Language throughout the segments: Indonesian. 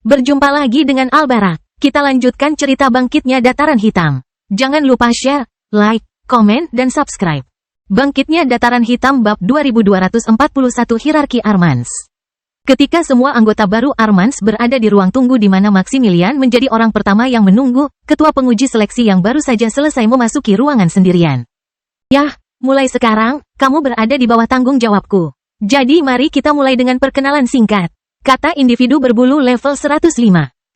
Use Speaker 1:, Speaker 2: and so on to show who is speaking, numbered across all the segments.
Speaker 1: Berjumpa lagi dengan Albarak. Kita lanjutkan cerita bangkitnya Dataran Hitam. Jangan lupa share, like, komen, dan subscribe. Bangkitnya Dataran Hitam bab 2241 Hierarki Armans. Ketika semua anggota baru Armans berada di ruang tunggu di mana Maximilian menjadi orang pertama yang menunggu, ketua penguji seleksi yang baru saja selesai memasuki ruangan sendirian. Yah, mulai sekarang, kamu berada di bawah tanggung jawabku. Jadi mari kita mulai dengan perkenalan singkat. Kata individu berbulu level 105.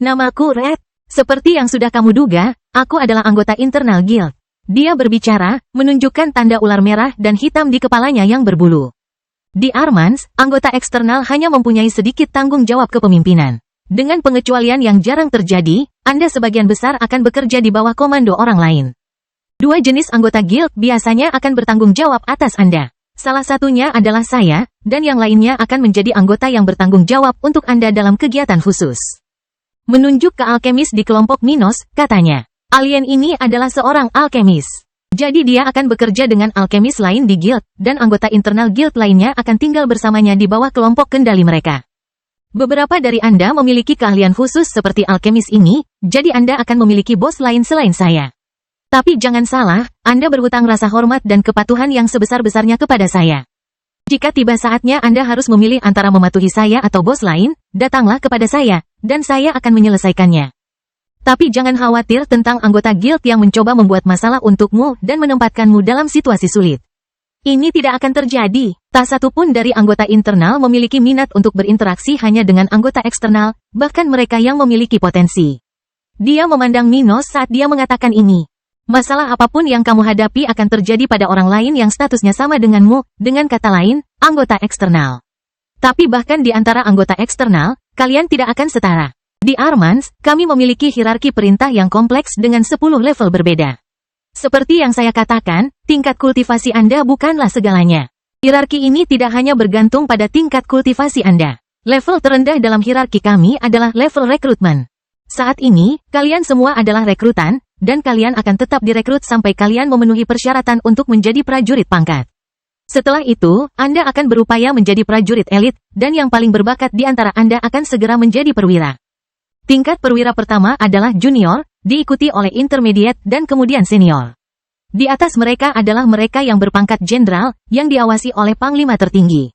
Speaker 1: Namaku Red. Seperti yang sudah kamu duga, aku adalah anggota internal guild. Dia berbicara, menunjukkan tanda ular merah dan hitam di kepalanya yang berbulu. Di Armans, anggota eksternal hanya mempunyai sedikit tanggung jawab kepemimpinan. Dengan pengecualian yang jarang terjadi, Anda sebagian besar akan bekerja di bawah komando orang lain. Dua jenis anggota guild biasanya akan bertanggung jawab atas Anda. Salah satunya adalah saya, dan yang lainnya akan menjadi anggota yang bertanggung jawab untuk Anda dalam kegiatan khusus. Menunjuk ke alkemis di kelompok Minos, katanya. Alien ini adalah seorang alkemis. Jadi dia akan bekerja dengan alkemis lain di guild, dan anggota internal guild lainnya akan tinggal bersamanya di bawah kelompok kendali mereka. Beberapa dari Anda memiliki keahlian khusus seperti alkemis ini, jadi Anda akan memiliki bos lain selain saya. Tapi jangan salah, Anda berhutang rasa hormat dan kepatuhan yang sebesar-besarnya kepada saya. Jika tiba saatnya Anda harus memilih antara mematuhi saya atau bos lain, datanglah kepada saya, dan saya akan menyelesaikannya. Tapi jangan khawatir tentang anggota guild yang mencoba membuat masalah untukmu dan menempatkanmu dalam situasi sulit. Ini tidak akan terjadi. Tak satu pun dari anggota internal memiliki minat untuk berinteraksi hanya dengan anggota eksternal, bahkan mereka yang memiliki potensi. Dia memandang Minos saat dia mengatakan ini. Masalah apapun yang kamu hadapi akan terjadi pada orang lain yang statusnya sama denganmu, dengan kata lain, anggota eksternal. Tapi bahkan di antara anggota eksternal, kalian tidak akan setara. Di Armans, kami memiliki hierarki perintah yang kompleks dengan 10 level berbeda. Seperti yang saya katakan, tingkat kultivasi Anda bukanlah segalanya. Hierarki ini tidak hanya bergantung pada tingkat kultivasi Anda. Level terendah dalam hierarki kami adalah level rekrutmen. Saat ini, kalian semua adalah rekrutan, dan kalian akan tetap direkrut sampai kalian memenuhi persyaratan untuk menjadi prajurit pangkat. Setelah itu, Anda akan berupaya menjadi prajurit elit, dan yang paling berbakat di antara Anda akan segera menjadi perwira. Tingkat perwira pertama adalah junior, diikuti oleh intermediate dan kemudian senior. Di atas mereka adalah mereka yang berpangkat jenderal, yang diawasi oleh panglima tertinggi.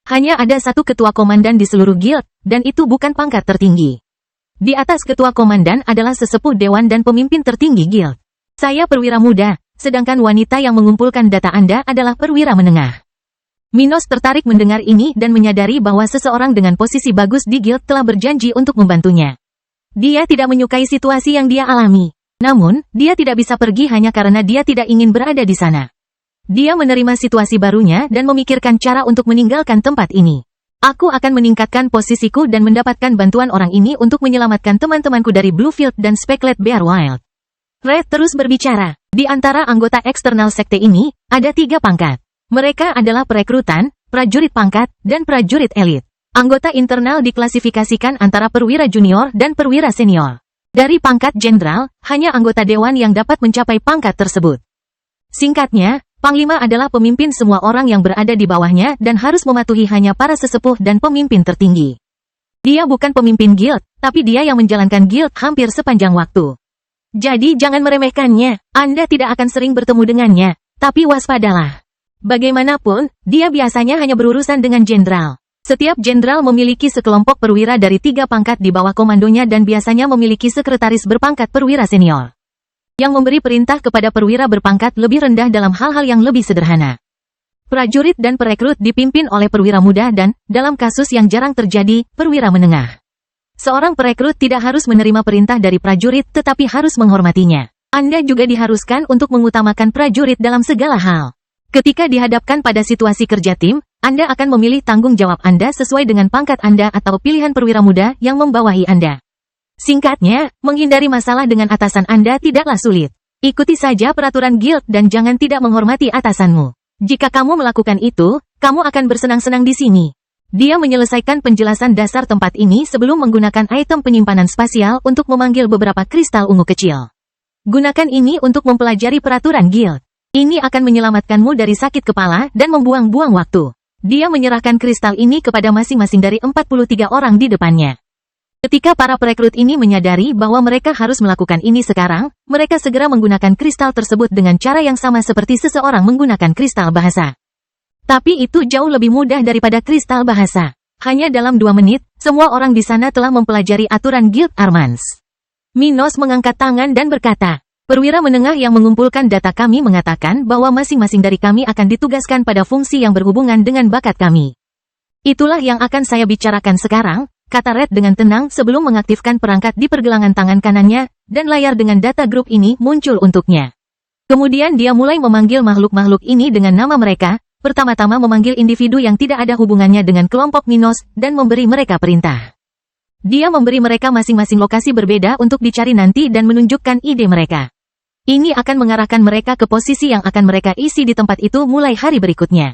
Speaker 1: Hanya ada satu ketua komandan di seluruh guild, dan itu bukan pangkat tertinggi. Di atas ketua komandan adalah sesepuh dewan dan pemimpin tertinggi guild. Saya perwira muda, sedangkan wanita yang mengumpulkan data Anda adalah perwira menengah. Minos tertarik mendengar ini dan menyadari bahwa seseorang dengan posisi bagus di guild telah berjanji untuk membantunya. Dia tidak menyukai situasi yang dia alami. Namun, dia tidak bisa pergi hanya karena dia tidak ingin berada di sana. Dia menerima situasi barunya dan memikirkan cara untuk meninggalkan tempat ini. Aku akan meningkatkan posisiku dan mendapatkan bantuan orang ini untuk menyelamatkan teman-temanku dari Bluefield dan Speckled Bear Wild. Red terus berbicara. Di antara anggota eksternal sekte ini, ada 3 pangkat. Mereka adalah perekrutan, prajurit pangkat, dan prajurit elit. Anggota internal diklasifikasikan antara perwira junior dan perwira senior. Dari pangkat jenderal, hanya anggota dewan yang dapat mencapai pangkat tersebut. Singkatnya, Panglima adalah pemimpin semua orang yang berada di bawahnya dan harus mematuhi hanya para sesepuh dan pemimpin tertinggi. Dia bukan pemimpin guild, tapi dia yang menjalankan guild hampir sepanjang waktu. Jadi jangan meremehkannya, Anda tidak akan sering bertemu dengannya, tapi waspadalah. Bagaimanapun, dia biasanya hanya berurusan dengan jenderal. Setiap jenderal memiliki sekelompok perwira dari 3 pangkat di bawah komandonya dan biasanya memiliki sekretaris berpangkat perwira senior. Yang memberi perintah kepada perwira berpangkat lebih rendah dalam hal-hal yang lebih sederhana. Prajurit dan perekrut dipimpin oleh perwira muda dan, dalam kasus yang jarang terjadi, perwira menengah. Seorang perekrut tidak harus menerima perintah dari prajurit tetapi harus menghormatinya. Anda juga diharuskan untuk mengutamakan prajurit dalam segala hal. Ketika dihadapkan pada situasi kerja tim, Anda akan memilih tanggung jawab Anda sesuai dengan pangkat Anda atau pilihan perwira muda yang membawahi Anda. Singkatnya, menghindari masalah dengan atasan Anda tidaklah sulit. Ikuti saja peraturan guild dan jangan tidak menghormati atasanmu. Jika kamu melakukan itu, kamu akan bersenang-senang di sini. Dia menyelesaikan penjelasan dasar tempat ini sebelum menggunakan item penyimpanan spasial untuk memanggil beberapa kristal ungu kecil. Gunakan ini untuk mempelajari peraturan guild. Ini akan menyelamatkanmu dari sakit kepala dan membuang-buang waktu. Dia menyerahkan kristal ini kepada masing-masing dari 43 orang di depannya. Ketika para perekrut ini menyadari bahwa mereka harus melakukan ini sekarang, mereka segera menggunakan kristal tersebut dengan cara yang sama seperti seseorang menggunakan kristal bahasa. Tapi itu jauh lebih mudah daripada kristal bahasa. Hanya dalam 2 menit, semua orang di sana telah mempelajari aturan Guild Armans. Minos mengangkat tangan dan berkata, "Perwira menengah yang mengumpulkan data kami mengatakan bahwa masing-masing dari kami akan ditugaskan pada fungsi yang berhubungan dengan bakat kami. Itulah yang akan saya bicarakan sekarang," kata Red dengan tenang sebelum mengaktifkan perangkat di pergelangan tangan kanannya, dan layar dengan data grup ini muncul untuknya. Kemudian dia mulai memanggil makhluk-makhluk ini dengan nama mereka, pertama-tama memanggil individu yang tidak ada hubungannya dengan kelompok Minos, dan memberi mereka perintah. Dia memberi mereka masing-masing lokasi berbeda untuk dicari nanti dan menunjukkan ide mereka. Ini akan mengarahkan mereka ke posisi yang akan mereka isi di tempat itu mulai hari berikutnya.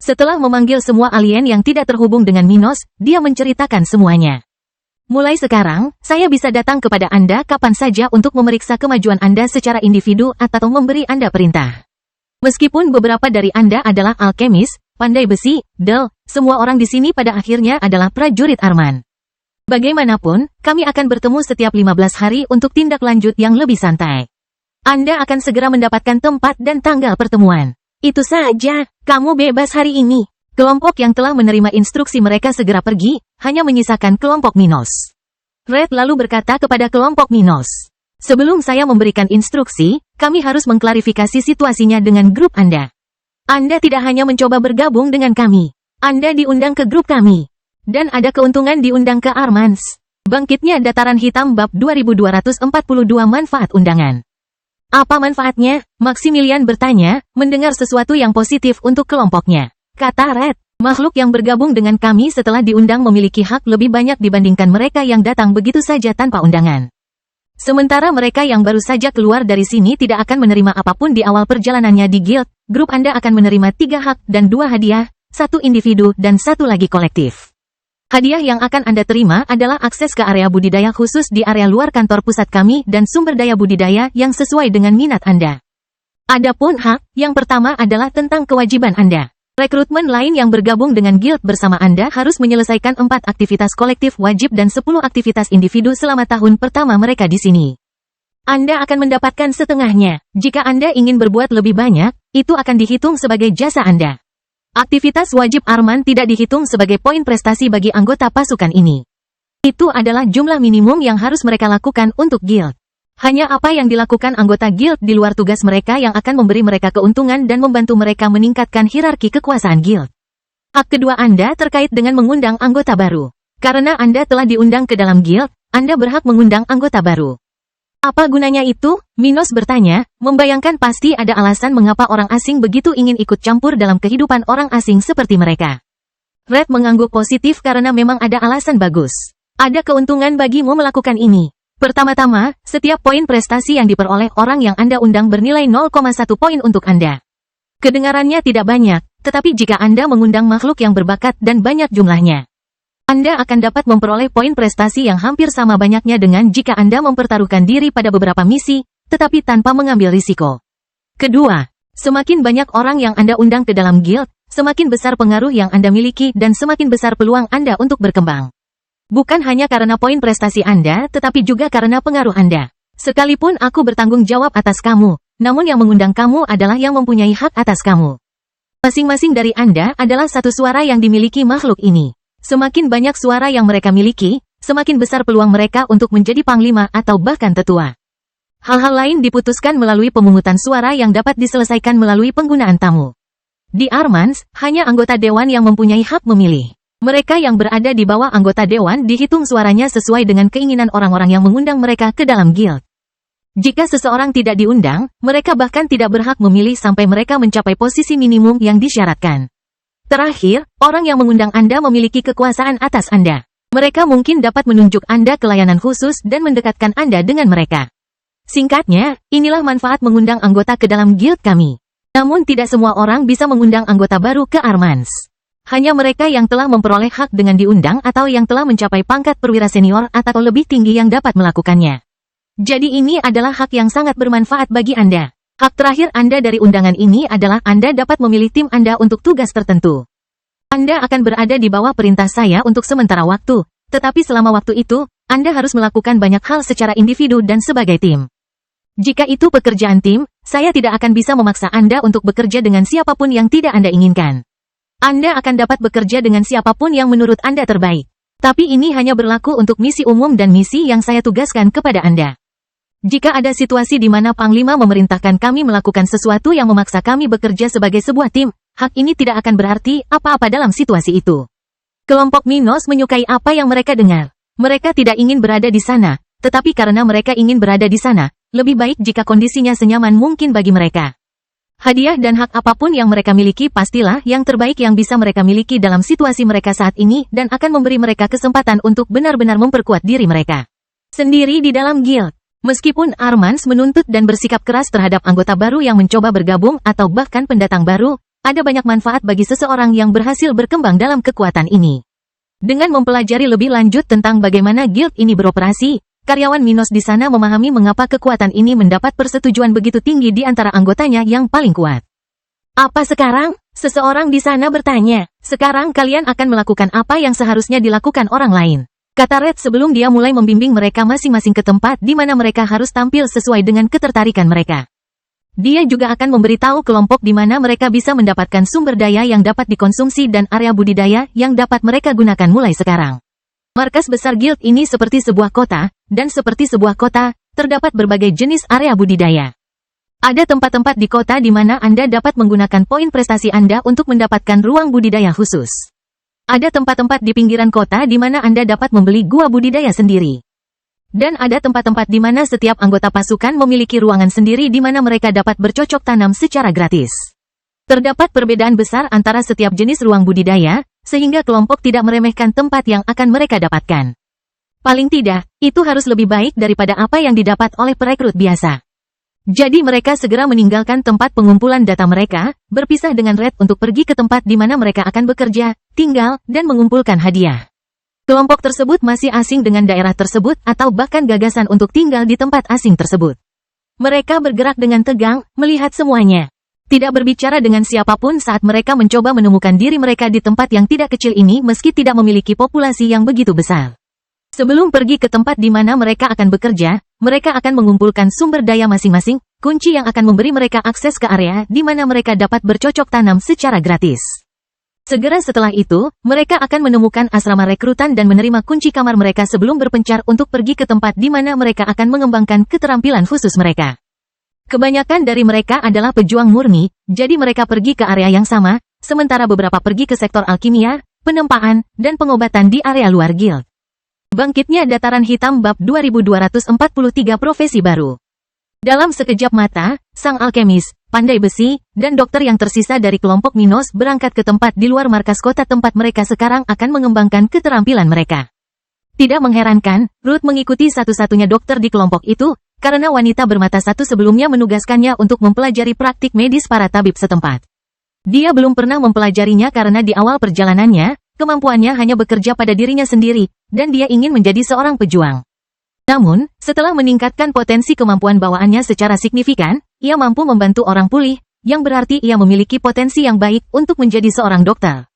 Speaker 1: Setelah memanggil semua alien yang tidak terhubung dengan Minos, dia menceritakan semuanya. "Mulai sekarang, saya bisa datang kepada Anda kapan saja untuk memeriksa kemajuan Anda secara individu atau memberi Anda perintah. Meskipun beberapa dari Anda adalah alkemis, pandai besi, semua orang di sini pada akhirnya adalah prajurit Arman. Bagaimanapun, kami akan bertemu setiap 15 hari untuk tindak lanjut yang lebih santai. Anda akan segera mendapatkan tempat dan tanggal pertemuan. Itu saja, kamu bebas hari ini." Kelompok yang telah menerima instruksi mereka segera pergi, hanya menyisakan kelompok Minos. Red lalu berkata kepada kelompok Minos, "Sebelum saya memberikan instruksi, kami harus mengklarifikasi situasinya dengan grup Anda. Anda tidak hanya mencoba bergabung dengan kami. Anda diundang ke grup kami. Dan ada keuntungan diundang ke Armans." Bangkitnya Dataran Hitam Bab 2242 Manfaat Undangan. "Apa manfaatnya?" Maximilian bertanya, mendengar sesuatu yang positif untuk kelompoknya. Kata Red, "Makhluk yang bergabung dengan kami setelah diundang memiliki hak lebih banyak dibandingkan mereka yang datang begitu saja tanpa undangan. Sementara mereka yang baru saja keluar dari sini tidak akan menerima apapun di awal perjalanannya di guild, grup Anda akan menerima 3 hak dan 2 hadiah, 1 individu dan 1 lagi kolektif. Hadiah yang akan Anda terima adalah akses ke area budidaya khusus di area luar kantor pusat kami dan sumber daya budidaya yang sesuai dengan minat Anda. Adapun hak, yang pertama adalah tentang kewajiban Anda. Rekrutmen lain yang bergabung dengan guild bersama Anda harus menyelesaikan 4 aktivitas kolektif wajib dan 10 aktivitas individu selama tahun pertama mereka di sini. Anda akan mendapatkan setengahnya. Jika Anda ingin berbuat lebih banyak, itu akan dihitung sebagai jasa Anda. Aktivitas wajib Arman tidak dihitung sebagai poin prestasi bagi anggota pasukan ini. Itu adalah jumlah minimum yang harus mereka lakukan untuk guild. Hanya apa yang dilakukan anggota guild di luar tugas mereka yang akan memberi mereka keuntungan dan membantu mereka meningkatkan hierarki kekuasaan guild. Hak kedua Anda terkait dengan mengundang anggota baru. Karena Anda telah diundang ke dalam guild, Anda berhak mengundang anggota baru. "Apa gunanya itu?" Minos bertanya, membayangkan pasti ada alasan mengapa orang asing begitu ingin ikut campur dalam kehidupan orang asing seperti mereka. Red mengangguk positif karena memang ada alasan bagus. "Ada keuntungan bagimu melakukan ini. Pertama-tama, setiap poin prestasi yang diperoleh orang yang Anda undang bernilai 0,1 poin untuk Anda. Kedengarannya tidak banyak, tetapi jika Anda mengundang makhluk yang berbakat dan banyak jumlahnya, Anda akan dapat memperoleh poin prestasi yang hampir sama banyaknya dengan jika Anda mempertaruhkan diri pada beberapa misi, tetapi tanpa mengambil risiko. Kedua, semakin banyak orang yang Anda undang ke dalam guild, semakin besar pengaruh yang Anda miliki dan semakin besar peluang Anda untuk berkembang. Bukan hanya karena poin prestasi Anda, tetapi juga karena pengaruh Anda. Sekalipun aku bertanggung jawab atas kamu, namun yang mengundang kamu adalah yang mempunyai hak atas kamu. Masing-masing dari Anda adalah satu suara yang dimiliki makhluk ini. Semakin banyak suara yang mereka miliki, semakin besar peluang mereka untuk menjadi panglima atau bahkan tetua. Hal-hal lain diputuskan melalui pemungutan suara yang dapat diselesaikan melalui penggunaan tamu. Di Armans, hanya anggota dewan yang mempunyai hak memilih. Mereka yang berada di bawah anggota dewan dihitung suaranya sesuai dengan keinginan orang-orang yang mengundang mereka ke dalam guild. Jika seseorang tidak diundang, mereka bahkan tidak berhak memilih sampai mereka mencapai posisi minimum yang disyaratkan. Terakhir, orang yang mengundang Anda memiliki kekuasaan atas Anda. Mereka mungkin dapat menunjuk Anda ke layanan khusus dan mendekatkan Anda dengan mereka. Singkatnya, inilah manfaat mengundang anggota ke dalam guild kami. Namun tidak semua orang bisa mengundang anggota baru ke Armans. Hanya mereka yang telah memperoleh hak dengan diundang atau yang telah mencapai pangkat perwira senior atau lebih tinggi yang dapat melakukannya. Jadi ini adalah hak yang sangat bermanfaat bagi Anda. Hak terakhir Anda dari undangan ini adalah Anda dapat memilih tim Anda untuk tugas tertentu. Anda akan berada di bawah perintah saya untuk sementara waktu, tetapi selama waktu itu, Anda harus melakukan banyak hal secara individu dan sebagai tim. Jika itu pekerjaan tim, saya tidak akan bisa memaksa Anda untuk bekerja dengan siapapun yang tidak Anda inginkan. Anda akan dapat bekerja dengan siapapun yang menurut Anda terbaik. Tapi ini hanya berlaku untuk misi umum dan misi yang saya tugaskan kepada Anda. Jika ada situasi di mana Panglima memerintahkan kami melakukan sesuatu yang memaksa kami bekerja sebagai sebuah tim, hak ini tidak akan berarti apa-apa dalam situasi itu. Kelompok Minos menyukai apa yang mereka dengar. Mereka tidak ingin berada di sana, tetapi karena mereka ingin berada di sana, lebih baik jika kondisinya senyaman mungkin bagi mereka. Hadiah dan hak apapun yang mereka miliki pastilah yang terbaik yang bisa mereka miliki dalam situasi mereka saat ini dan akan memberi mereka kesempatan untuk benar-benar memperkuat diri mereka sendiri di dalam guild. Meskipun Armans menuntut dan bersikap keras terhadap anggota baru yang mencoba bergabung atau bahkan pendatang baru, ada banyak manfaat bagi seseorang yang berhasil berkembang dalam kekuatan ini. Dengan mempelajari lebih lanjut tentang bagaimana guild ini beroperasi, karyawan Minos di sana memahami mengapa kekuatan ini mendapat persetujuan begitu tinggi di antara anggotanya yang paling kuat. Apa sekarang? Seseorang di sana bertanya. Sekarang kalian akan melakukan apa yang seharusnya dilakukan orang lain, kata Red sebelum dia mulai membimbing mereka masing-masing ke tempat di mana mereka harus tampil sesuai dengan ketertarikan mereka. Dia juga akan memberitahu kelompok di mana mereka bisa mendapatkan sumber daya yang dapat dikonsumsi dan area budidaya yang dapat mereka gunakan mulai sekarang. Markas besar guild ini seperti sebuah kota, dan seperti sebuah kota, terdapat berbagai jenis area budidaya. Ada tempat-tempat di kota di mana Anda dapat menggunakan poin prestasi Anda untuk mendapatkan ruang budidaya khusus. Ada tempat-tempat di pinggiran kota di mana Anda dapat membeli gua budidaya sendiri. Dan ada tempat-tempat di mana setiap anggota pasukan memiliki ruangan sendiri di mana mereka dapat bercocok tanam secara gratis. Terdapat perbedaan besar antara setiap jenis ruang budidaya, sehingga kelompok tidak meremehkan tempat yang akan mereka dapatkan. Paling tidak, itu harus lebih baik daripada apa yang didapat oleh perekrut biasa. Jadi mereka segera meninggalkan tempat pengumpulan data mereka, berpisah dengan Red untuk pergi ke tempat di mana mereka akan bekerja, tinggal, dan mengumpulkan hadiah. Kelompok tersebut masih asing dengan daerah tersebut atau bahkan gagasan untuk tinggal di tempat asing tersebut. Mereka bergerak dengan tegang, melihat semuanya. Tidak berbicara dengan siapapun saat mereka mencoba menemukan diri mereka di tempat yang tidak kecil ini meski tidak memiliki populasi yang begitu besar. Sebelum pergi ke tempat di mana mereka akan bekerja, mereka akan mengumpulkan sumber daya masing-masing, kunci yang akan memberi mereka akses ke area di mana mereka dapat bercocok tanam secara gratis. Segera setelah itu, mereka akan menemukan asrama rekrutan dan menerima kunci kamar mereka sebelum berpencar untuk pergi ke tempat di mana mereka akan mengembangkan keterampilan khusus mereka. Kebanyakan dari mereka adalah pejuang murni, jadi mereka pergi ke area yang sama, sementara beberapa pergi ke sektor alkimia, penempaan, dan pengobatan di area luar guild. Bangkitnya Dataran Hitam Bab 2243 Profesi Baru. Dalam sekejap mata, sang alkemis, pandai besi, dan dokter yang tersisa dari kelompok Minos berangkat ke tempat di luar markas kota tempat mereka sekarang akan mengembangkan keterampilan mereka. Tidak mengherankan, Ruth mengikuti satu-satunya dokter di kelompok itu, karena wanita bermata satu sebelumnya menugaskannya untuk mempelajari praktik medis para tabib setempat. Dia belum pernah mempelajarinya karena di awal perjalanannya, kemampuannya hanya bekerja pada dirinya sendiri, dan dia ingin menjadi seorang pejuang. Namun, setelah meningkatkan potensi kemampuan bawaannya secara signifikan, ia mampu membantu orang pulih, yang berarti ia memiliki potensi yang baik untuk menjadi seorang dokter.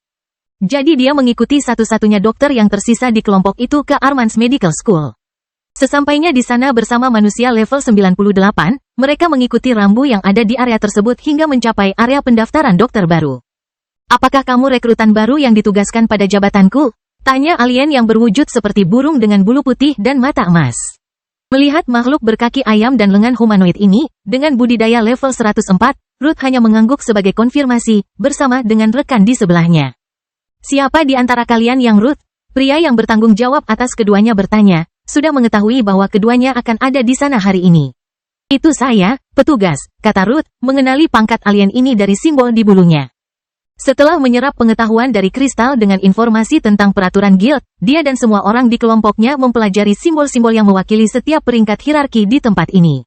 Speaker 1: Jadi dia mengikuti satu-satunya dokter yang tersisa di kelompok itu ke Armans Medical School. Sesampainya di sana bersama manusia level 98, mereka mengikuti rambu yang ada di area tersebut hingga mencapai area pendaftaran dokter baru. Apakah kamu rekrutan baru yang ditugaskan pada jabatanku? Tanya alien yang berwujud seperti burung dengan bulu putih dan mata emas. Melihat makhluk berkaki ayam dan lengan humanoid ini, dengan budidaya level 104, Ruth hanya mengangguk sebagai konfirmasi, bersama dengan rekan di sebelahnya. Siapa di antara kalian yang Ruth? Pria yang bertanggung jawab atas keduanya bertanya, sudah mengetahui bahwa keduanya akan ada di sana hari ini. Itu saya, petugas, kata Ruth, mengenali pangkat alien ini dari simbol di bulunya. Setelah menyerap pengetahuan dari kristal dengan informasi tentang peraturan guild, dia dan semua orang di kelompoknya mempelajari simbol-simbol yang mewakili setiap peringkat hierarki di tempat ini.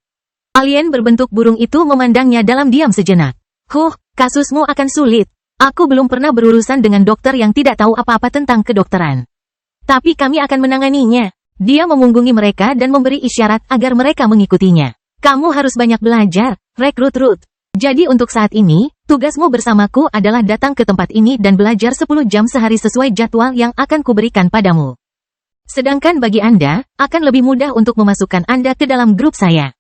Speaker 1: Alien berbentuk burung itu memandangnya dalam diam sejenak. Kasusmu akan sulit. Aku belum pernah berurusan dengan dokter yang tidak tahu apa-apa tentang kedokteran. Tapi kami akan menanganinya. Dia memunggungi mereka dan memberi isyarat agar mereka mengikutinya. Kamu harus banyak belajar, rekrut Ruth. Jadi untuk saat ini, tugasmu bersamaku adalah datang ke tempat ini dan belajar 10 jam sehari sesuai jadwal yang akan kuberikan padamu. Sedangkan bagi Anda, akan lebih mudah untuk memasukkan Anda ke dalam grup saya.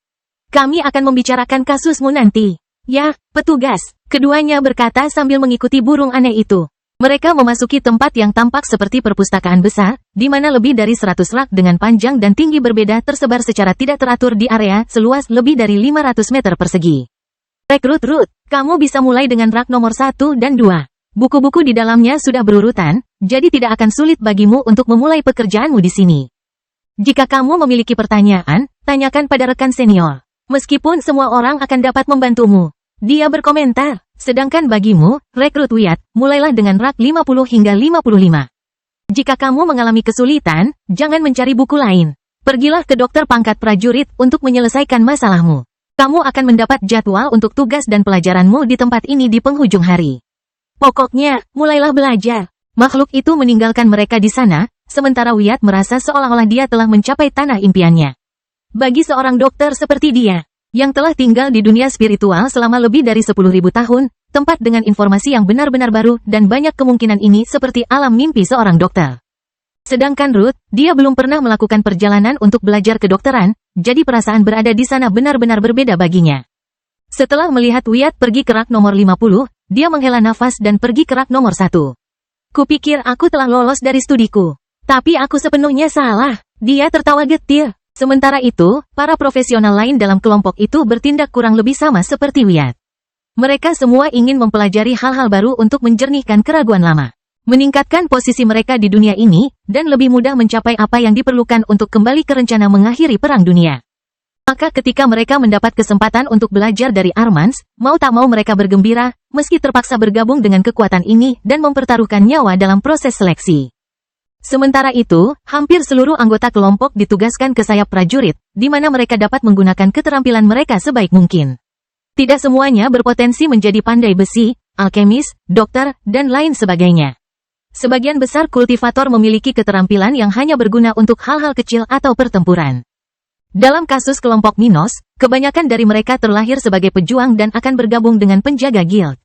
Speaker 1: Kami akan membicarakan kasusmu nanti. Ya, petugas, keduanya berkata sambil mengikuti burung aneh itu. Mereka memasuki tempat yang tampak seperti perpustakaan besar, di mana lebih dari 100 rak dengan panjang dan tinggi berbeda tersebar secara tidak teratur di area seluas lebih dari 500 meter persegi. Rekrut Ruth, kamu bisa mulai dengan rak nomor 1 dan 2. Buku-buku di dalamnya sudah berurutan, jadi tidak akan sulit bagimu untuk memulai pekerjaanmu di sini. Jika kamu memiliki pertanyaan, tanyakan pada rekan senior. Meskipun semua orang akan dapat membantumu. Dia berkomentar. Sedangkan bagimu, Rekrut Wyatt, mulailah dengan rak 50 hingga 55. Jika kamu mengalami kesulitan, jangan mencari buku lain. Pergilah ke dokter pangkat prajurit untuk menyelesaikan masalahmu. Kamu akan mendapat jadwal untuk tugas dan pelajaranmu di tempat ini di penghujung hari. Pokoknya, mulailah belajar. Makhluk itu meninggalkan mereka di sana, sementara Wyatt merasa seolah-olah dia telah mencapai tanah impiannya. Bagi seorang dokter seperti dia, yang telah tinggal di dunia spiritual selama lebih dari 10.000 tahun, tempat dengan informasi yang benar-benar baru dan banyak kemungkinan ini seperti alam mimpi seorang dokter. Sedangkan Ruth, dia belum pernah melakukan perjalanan untuk belajar kedokteran, jadi perasaan berada di sana benar-benar berbeda baginya. Setelah melihat Wyatt pergi ke rak nomor 50, dia menghela nafas dan pergi ke rak nomor 1. Kupikir aku telah lolos dari studiku. Tapi aku sepenuhnya salah. Dia tertawa getir. Sementara itu, para profesional lain dalam kelompok itu bertindak kurang lebih sama seperti Wyatt. Mereka semua ingin mempelajari hal-hal baru untuk menjernihkan keraguan lama, meningkatkan posisi mereka di dunia ini, dan lebih mudah mencapai apa yang diperlukan untuk kembali ke rencana mengakhiri perang dunia. Maka ketika mereka mendapat kesempatan untuk belajar dari Armans, mau tak mau mereka bergembira, meski terpaksa bergabung dengan kekuatan ini dan mempertaruhkan nyawa dalam proses seleksi. Sementara itu, hampir seluruh anggota kelompok ditugaskan ke sayap prajurit, di mana mereka dapat menggunakan keterampilan mereka sebaik mungkin. Tidak semuanya berpotensi menjadi pandai besi, alkemis, dokter, dan lain sebagainya. Sebagian besar kultivator memiliki keterampilan yang hanya berguna untuk hal-hal kecil atau pertempuran. Dalam kasus kelompok Minos, kebanyakan dari mereka terlahir sebagai pejuang dan akan bergabung dengan penjaga guild.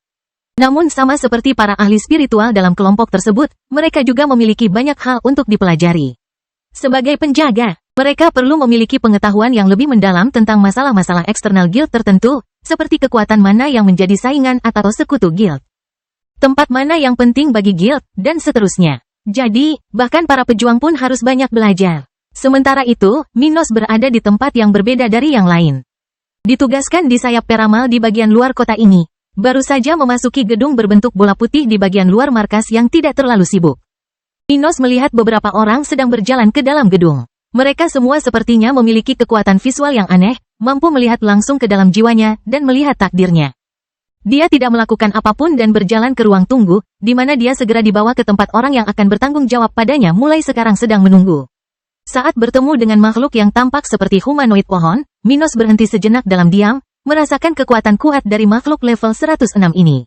Speaker 1: Namun sama seperti para ahli spiritual dalam kelompok tersebut, mereka juga memiliki banyak hal untuk dipelajari. Sebagai penjaga, mereka perlu memiliki pengetahuan yang lebih mendalam tentang masalah-masalah eksternal guild tertentu, seperti kekuatan mana yang menjadi saingan atau sekutu guild. Tempat mana yang penting bagi guild, dan seterusnya. Jadi, bahkan para pejuang pun harus banyak belajar. Sementara itu, Minos berada di tempat yang berbeda dari yang lain. Ditugaskan di sayap Peramal di bagian luar kota ini. Baru saja memasuki gedung berbentuk bola putih di bagian luar markas yang tidak terlalu sibuk. Minos melihat beberapa orang sedang berjalan ke dalam gedung. Mereka semua sepertinya memiliki kekuatan visual yang aneh, mampu melihat langsung ke dalam jiwanya, dan melihat takdirnya. Dia tidak melakukan apapun dan berjalan ke ruang tunggu, di mana dia segera dibawa ke tempat orang yang akan bertanggung jawab padanya mulai sekarang sedang menunggu. Saat bertemu dengan makhluk yang tampak seperti humanoid pohon, Minos berhenti sejenak dalam diam, merasakan kekuatan kuat dari makhluk level 106 ini.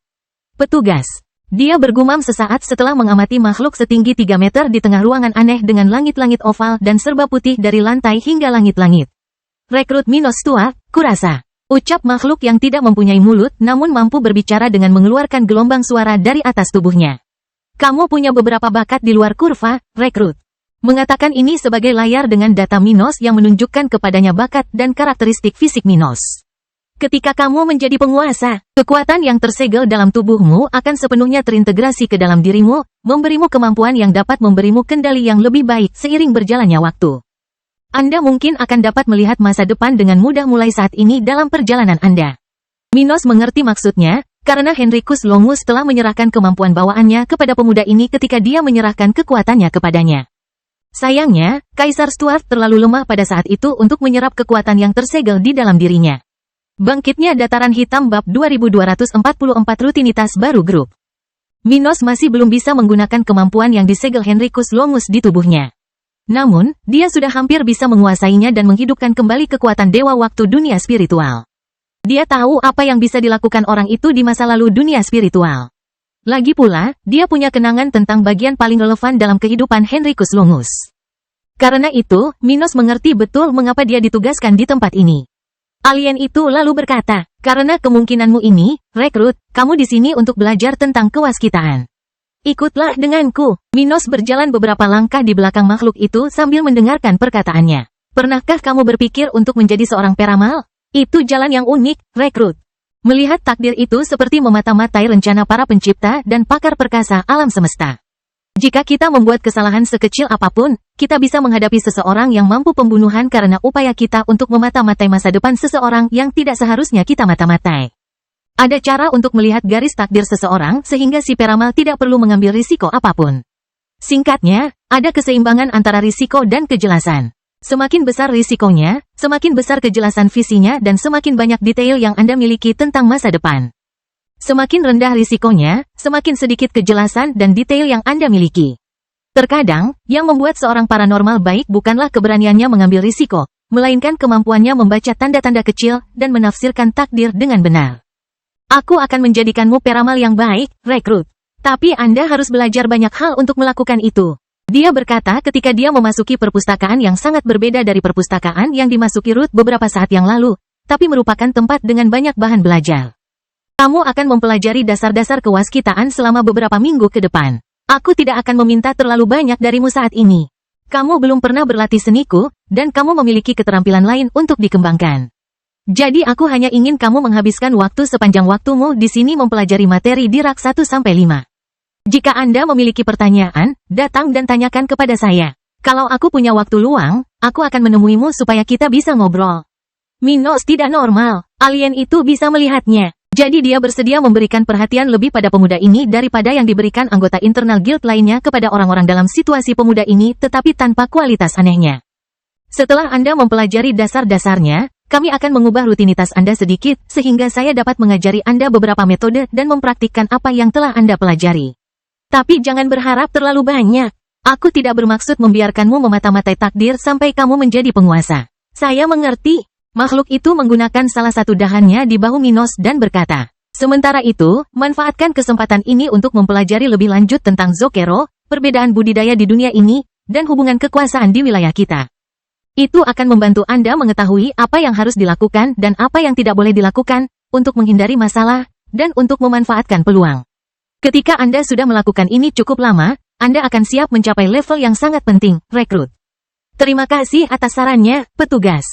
Speaker 1: Petugas. Dia bergumam sesaat setelah mengamati makhluk setinggi 3 meter di tengah ruangan aneh dengan langit-langit oval dan serba putih dari lantai hingga langit-langit. Rekrut Minos tua, kurasa. Ucap makhluk yang tidak mempunyai mulut namun mampu berbicara dengan mengeluarkan gelombang suara dari atas tubuhnya. Kamu punya beberapa bakat di luar kurva, rekrut. Mengatakan ini sebagai layar dengan data Minos yang menunjukkan kepadanya bakat dan karakteristik fisik Minos. Ketika kamu menjadi penguasa, kekuatan yang tersegel dalam tubuhmu akan sepenuhnya terintegrasi ke dalam dirimu, memberimu kemampuan yang dapat memberimu kendali yang lebih baik seiring berjalannya waktu. Anda mungkin akan dapat melihat masa depan dengan mudah mulai saat ini dalam perjalanan Anda. Minos mengerti maksudnya, karena Henricus Longus telah menyerahkan kemampuan bawaannya kepada pemuda ini ketika dia menyerahkan kekuatannya kepadanya. Sayangnya, Kaisar Stuart terlalu lemah pada saat itu untuk menyerap kekuatan yang tersegel di dalam dirinya. Bangkitnya Dataran Hitam Bab 2244 Rutinitas Baru Grup. Minos masih belum bisa menggunakan kemampuan yang disegel Henricus Longus di tubuhnya. Namun, dia sudah hampir bisa menguasainya dan menghidupkan kembali kekuatan Dewa Waktu dunia spiritual. Dia tahu apa yang bisa dilakukan orang itu di masa lalu dunia spiritual. Lagi pula, dia punya kenangan tentang bagian paling relevan dalam kehidupan Henricus Longus. Karena itu, Minos mengerti betul mengapa dia ditugaskan di tempat ini. Alien itu lalu berkata, karena kemungkinanmu ini, rekrut, kamu di sini untuk belajar tentang kewaskitaan. Ikutlah denganku. Minos berjalan beberapa langkah di belakang makhluk itu sambil mendengarkan perkataannya. Pernahkah kamu berpikir untuk menjadi seorang peramal? Itu jalan yang unik, rekrut. Melihat takdir itu seperti memata-matai rencana para pencipta dan pakar perkasa alam semesta. Jika kita membuat kesalahan sekecil apapun, kita bisa menghadapi seseorang yang mampu pembunuhan karena upaya kita untuk memata-matai masa depan seseorang yang tidak seharusnya kita mata-matai. Ada cara untuk melihat garis takdir seseorang sehingga si peramal tidak perlu mengambil risiko apapun. Singkatnya, ada keseimbangan antara risiko dan kejelasan. Semakin besar risikonya, semakin besar kejelasan visinya dan semakin banyak detail yang Anda miliki tentang masa depan. Semakin rendah risikonya, semakin sedikit kejelasan dan detail yang Anda miliki. Terkadang, yang membuat seorang paranormal baik bukanlah keberaniannya mengambil risiko, melainkan kemampuannya membaca tanda-tanda kecil dan menafsirkan takdir dengan benar. Aku akan menjadikanmu peramal yang baik, rekrut. Tapi Anda harus belajar banyak hal untuk melakukan itu. Dia berkata ketika dia memasuki perpustakaan yang sangat berbeda dari perpustakaan yang dimasuki Ruth beberapa saat yang lalu, tapi merupakan tempat dengan banyak bahan belajar. Kamu akan mempelajari dasar-dasar kewaskitaan selama beberapa minggu ke depan. Aku tidak akan meminta terlalu banyak darimu saat ini. Kamu belum pernah berlatih seniku, dan kamu memiliki keterampilan lain untuk dikembangkan. Jadi aku hanya ingin kamu menghabiskan waktu sepanjang waktumu di sini mempelajari materi di rak 1-5. Jika Anda memiliki pertanyaan, datang dan tanyakan kepada saya. Kalau aku punya waktu luang, aku akan menemuimu supaya kita bisa ngobrol. Minos tidak normal, alien itu bisa melihatnya. Jadi dia bersedia memberikan perhatian lebih pada pemuda ini daripada yang diberikan anggota internal guild lainnya kepada orang-orang dalam situasi pemuda ini tetapi tanpa kualitas anehnya. Setelah Anda mempelajari dasar-dasarnya, kami akan mengubah rutinitas Anda sedikit, sehingga saya dapat mengajari Anda beberapa metode dan mempraktikkan apa yang telah Anda pelajari. Tapi jangan berharap terlalu banyak. Aku tidak bermaksud membiarkanmu memata-matai takdir sampai kamu menjadi penguasa. Saya mengerti. Makhluk itu menggunakan salah satu dahannya di bahu Minos dan berkata, sementara itu, manfaatkan kesempatan ini untuk mempelajari lebih lanjut tentang Zokero, perbedaan budidaya di dunia ini, dan hubungan kekuasaan di wilayah kita. Itu akan membantu Anda mengetahui apa yang harus dilakukan dan apa yang tidak boleh dilakukan, untuk menghindari masalah, dan untuk memanfaatkan peluang. Ketika Anda sudah melakukan ini cukup lama, Anda akan siap mencapai level yang sangat penting, rekrut. Terima kasih atas sarannya, petugas.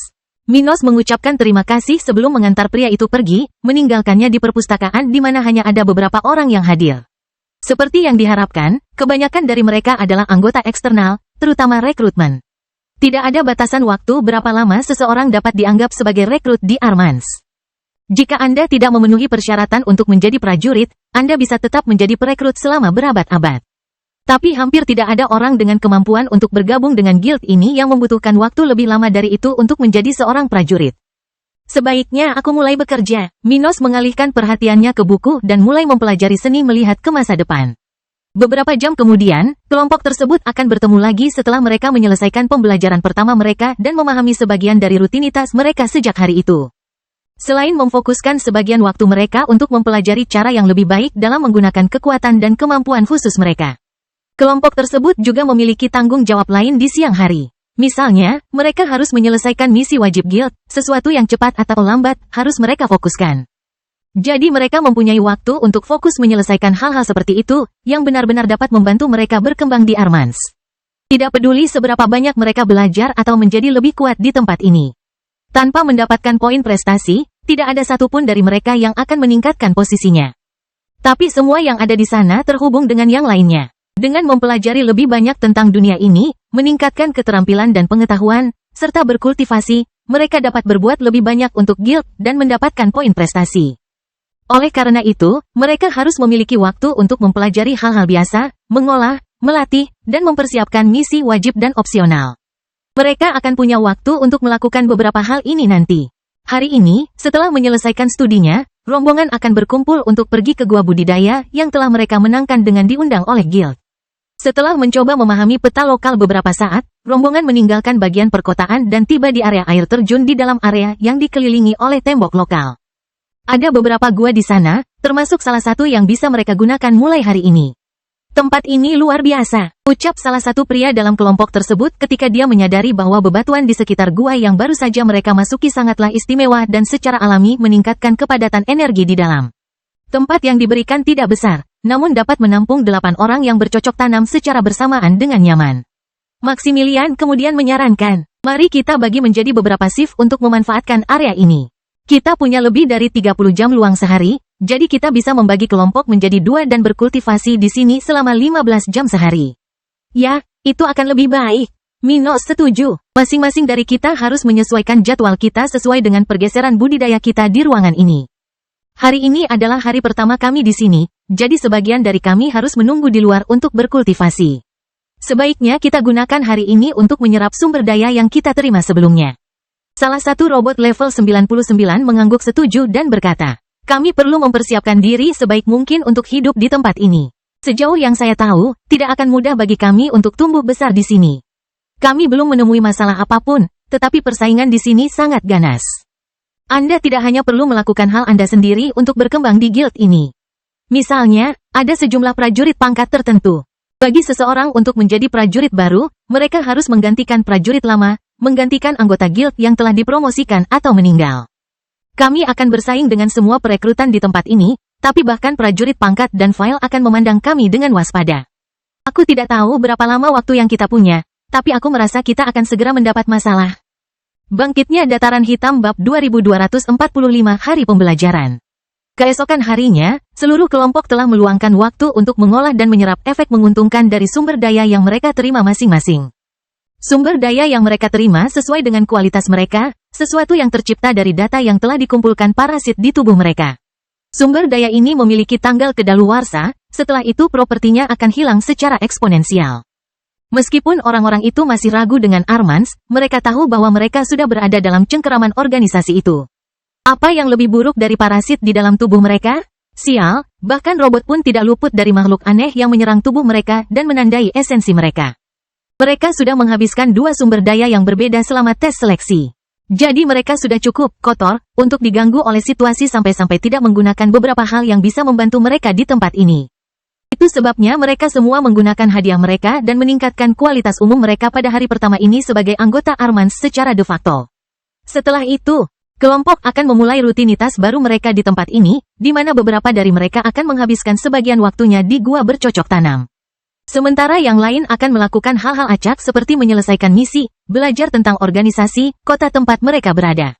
Speaker 1: Minos mengucapkan terima kasih sebelum mengantar pria itu pergi, meninggalkannya di perpustakaan di mana hanya ada beberapa orang yang hadir. Seperti yang diharapkan, kebanyakan dari mereka adalah anggota eksternal, terutama rekrutmen. Tidak ada batasan waktu berapa lama seseorang dapat dianggap sebagai rekrut di Armans. Jika Anda tidak memenuhi persyaratan untuk menjadi prajurit, Anda bisa tetap menjadi perekrut selama berabad-abad. Tapi hampir tidak ada orang dengan kemampuan untuk bergabung dengan guild ini yang membutuhkan waktu lebih lama dari itu untuk menjadi seorang prajurit. Sebaiknya aku mulai bekerja. Minos mengalihkan perhatiannya ke buku dan mulai mempelajari seni melihat ke masa depan. Beberapa jam kemudian, kelompok tersebut akan bertemu lagi setelah mereka menyelesaikan pembelajaran pertama mereka dan memahami sebagian dari rutinitas mereka sejak hari itu. Selain memfokuskan sebagian waktu mereka untuk mempelajari cara yang lebih baik dalam menggunakan kekuatan dan kemampuan khusus mereka. Kelompok tersebut juga memiliki tanggung jawab lain di siang hari. Misalnya, mereka harus menyelesaikan misi wajib guild, sesuatu yang cepat atau lambat harus mereka fokuskan. Jadi mereka mempunyai waktu untuk fokus menyelesaikan hal-hal seperti itu, yang benar-benar dapat membantu mereka berkembang di Armans. Tidak peduli seberapa banyak mereka belajar atau menjadi lebih kuat di tempat ini. Tanpa mendapatkan poin prestasi, tidak ada satupun dari mereka yang akan meningkatkan posisinya. Tapi semua yang ada di sana terhubung dengan yang lainnya. Dengan mempelajari lebih banyak tentang dunia ini, meningkatkan keterampilan dan pengetahuan, serta berkultivasi, mereka dapat berbuat lebih banyak untuk guild dan mendapatkan poin prestasi. Oleh karena itu, mereka harus memiliki waktu untuk mempelajari hal-hal biasa, mengolah, melatih, dan mempersiapkan misi wajib dan opsional. Mereka akan punya waktu untuk melakukan beberapa hal ini nanti. Hari ini, setelah menyelesaikan studinya, rombongan akan berkumpul untuk pergi ke gua budidaya yang telah mereka menangkan dengan diundang oleh guild. Setelah mencoba memahami peta lokal beberapa saat, rombongan meninggalkan bagian perkotaan dan tiba di area air terjun di dalam area yang dikelilingi oleh tembok lokal. Ada beberapa gua di sana, termasuk salah satu yang bisa mereka gunakan mulai hari ini. Tempat ini luar biasa, ucap salah satu pria dalam kelompok tersebut ketika dia menyadari bahwa bebatuan di sekitar gua yang baru saja mereka masuki sangatlah istimewa dan secara alami meningkatkan kepadatan energi di dalam. Tempat yang diberikan tidak besar, namun dapat menampung 8 orang yang bercocok tanam secara bersamaan dengan nyaman. Maximilian kemudian menyarankan, mari kita bagi menjadi beberapa shift untuk memanfaatkan area ini. Kita punya lebih dari 30 jam luang sehari, jadi kita bisa membagi kelompok menjadi 2 dan berkultivasi di sini selama 15 jam sehari. Ya, itu akan lebih baik. Minos setuju. Masing-masing dari kita harus menyesuaikan jadwal kita sesuai dengan pergeseran budidaya kita di ruangan ini. Hari ini adalah hari pertama kami di sini, jadi sebagian dari kami harus menunggu di luar untuk berkultivasi. Sebaiknya kita gunakan hari ini untuk menyerap sumber daya yang kita terima sebelumnya. Salah satu robot level 99 mengangguk setuju dan berkata, kami perlu mempersiapkan diri sebaik mungkin untuk hidup di tempat ini. Sejauh yang saya tahu, tidak akan mudah bagi kami untuk tumbuh besar di sini. Kami belum menemui masalah apapun, tetapi persaingan di sini sangat ganas. Anda tidak hanya perlu melakukan hal Anda sendiri untuk berkembang di guild ini. Misalnya, ada sejumlah prajurit pangkat tertentu. Bagi seseorang untuk menjadi prajurit baru, mereka harus menggantikan prajurit lama, menggantikan anggota guild yang telah dipromosikan atau meninggal. Kami akan bersaing dengan semua perekrutan di tempat ini, tapi bahkan prajurit pangkat dan file akan memandang kami dengan waspada. Aku tidak tahu berapa lama waktu yang kita punya, tapi aku merasa kita akan segera mendapat masalah. Bangkitnya Dataran Hitam Bab 2245 Hari Pembelajaran. Keesokan harinya, seluruh kelompok telah meluangkan waktu untuk mengolah dan menyerap efek menguntungkan dari sumber daya yang mereka terima masing-masing. Sumber daya yang mereka terima sesuai dengan kualitas mereka, sesuatu yang tercipta dari data yang telah dikumpulkan parasit di tubuh mereka. Sumber daya ini memiliki tanggal kedaluarsa, setelah itu propertinya akan hilang secara eksponensial. Meskipun orang-orang itu masih ragu dengan Armans, mereka tahu bahwa mereka sudah berada dalam cengkeraman organisasi itu. Apa yang lebih buruk dari parasit di dalam tubuh mereka? Sial, bahkan robot pun tidak luput dari makhluk aneh yang menyerang tubuh mereka dan menandai esensi mereka. Mereka sudah menghabiskan 2 sumber daya yang berbeda selama tes seleksi. Jadi mereka sudah cukup kotor untuk diganggu oleh situasi sampai-sampai tidak menggunakan beberapa hal yang bisa membantu mereka di tempat ini. Itu sebabnya mereka semua menggunakan hadiah mereka dan meningkatkan kualitas umum mereka pada hari pertama ini sebagai anggota Armans secara de facto. Setelah itu, kelompok akan memulai rutinitas baru mereka di tempat ini, di mana beberapa dari mereka akan menghabiskan sebagian waktunya di gua bercocok tanam. Sementara yang lain akan melakukan hal-hal acak seperti menyelesaikan misi, belajar tentang organisasi, kota tempat mereka berada,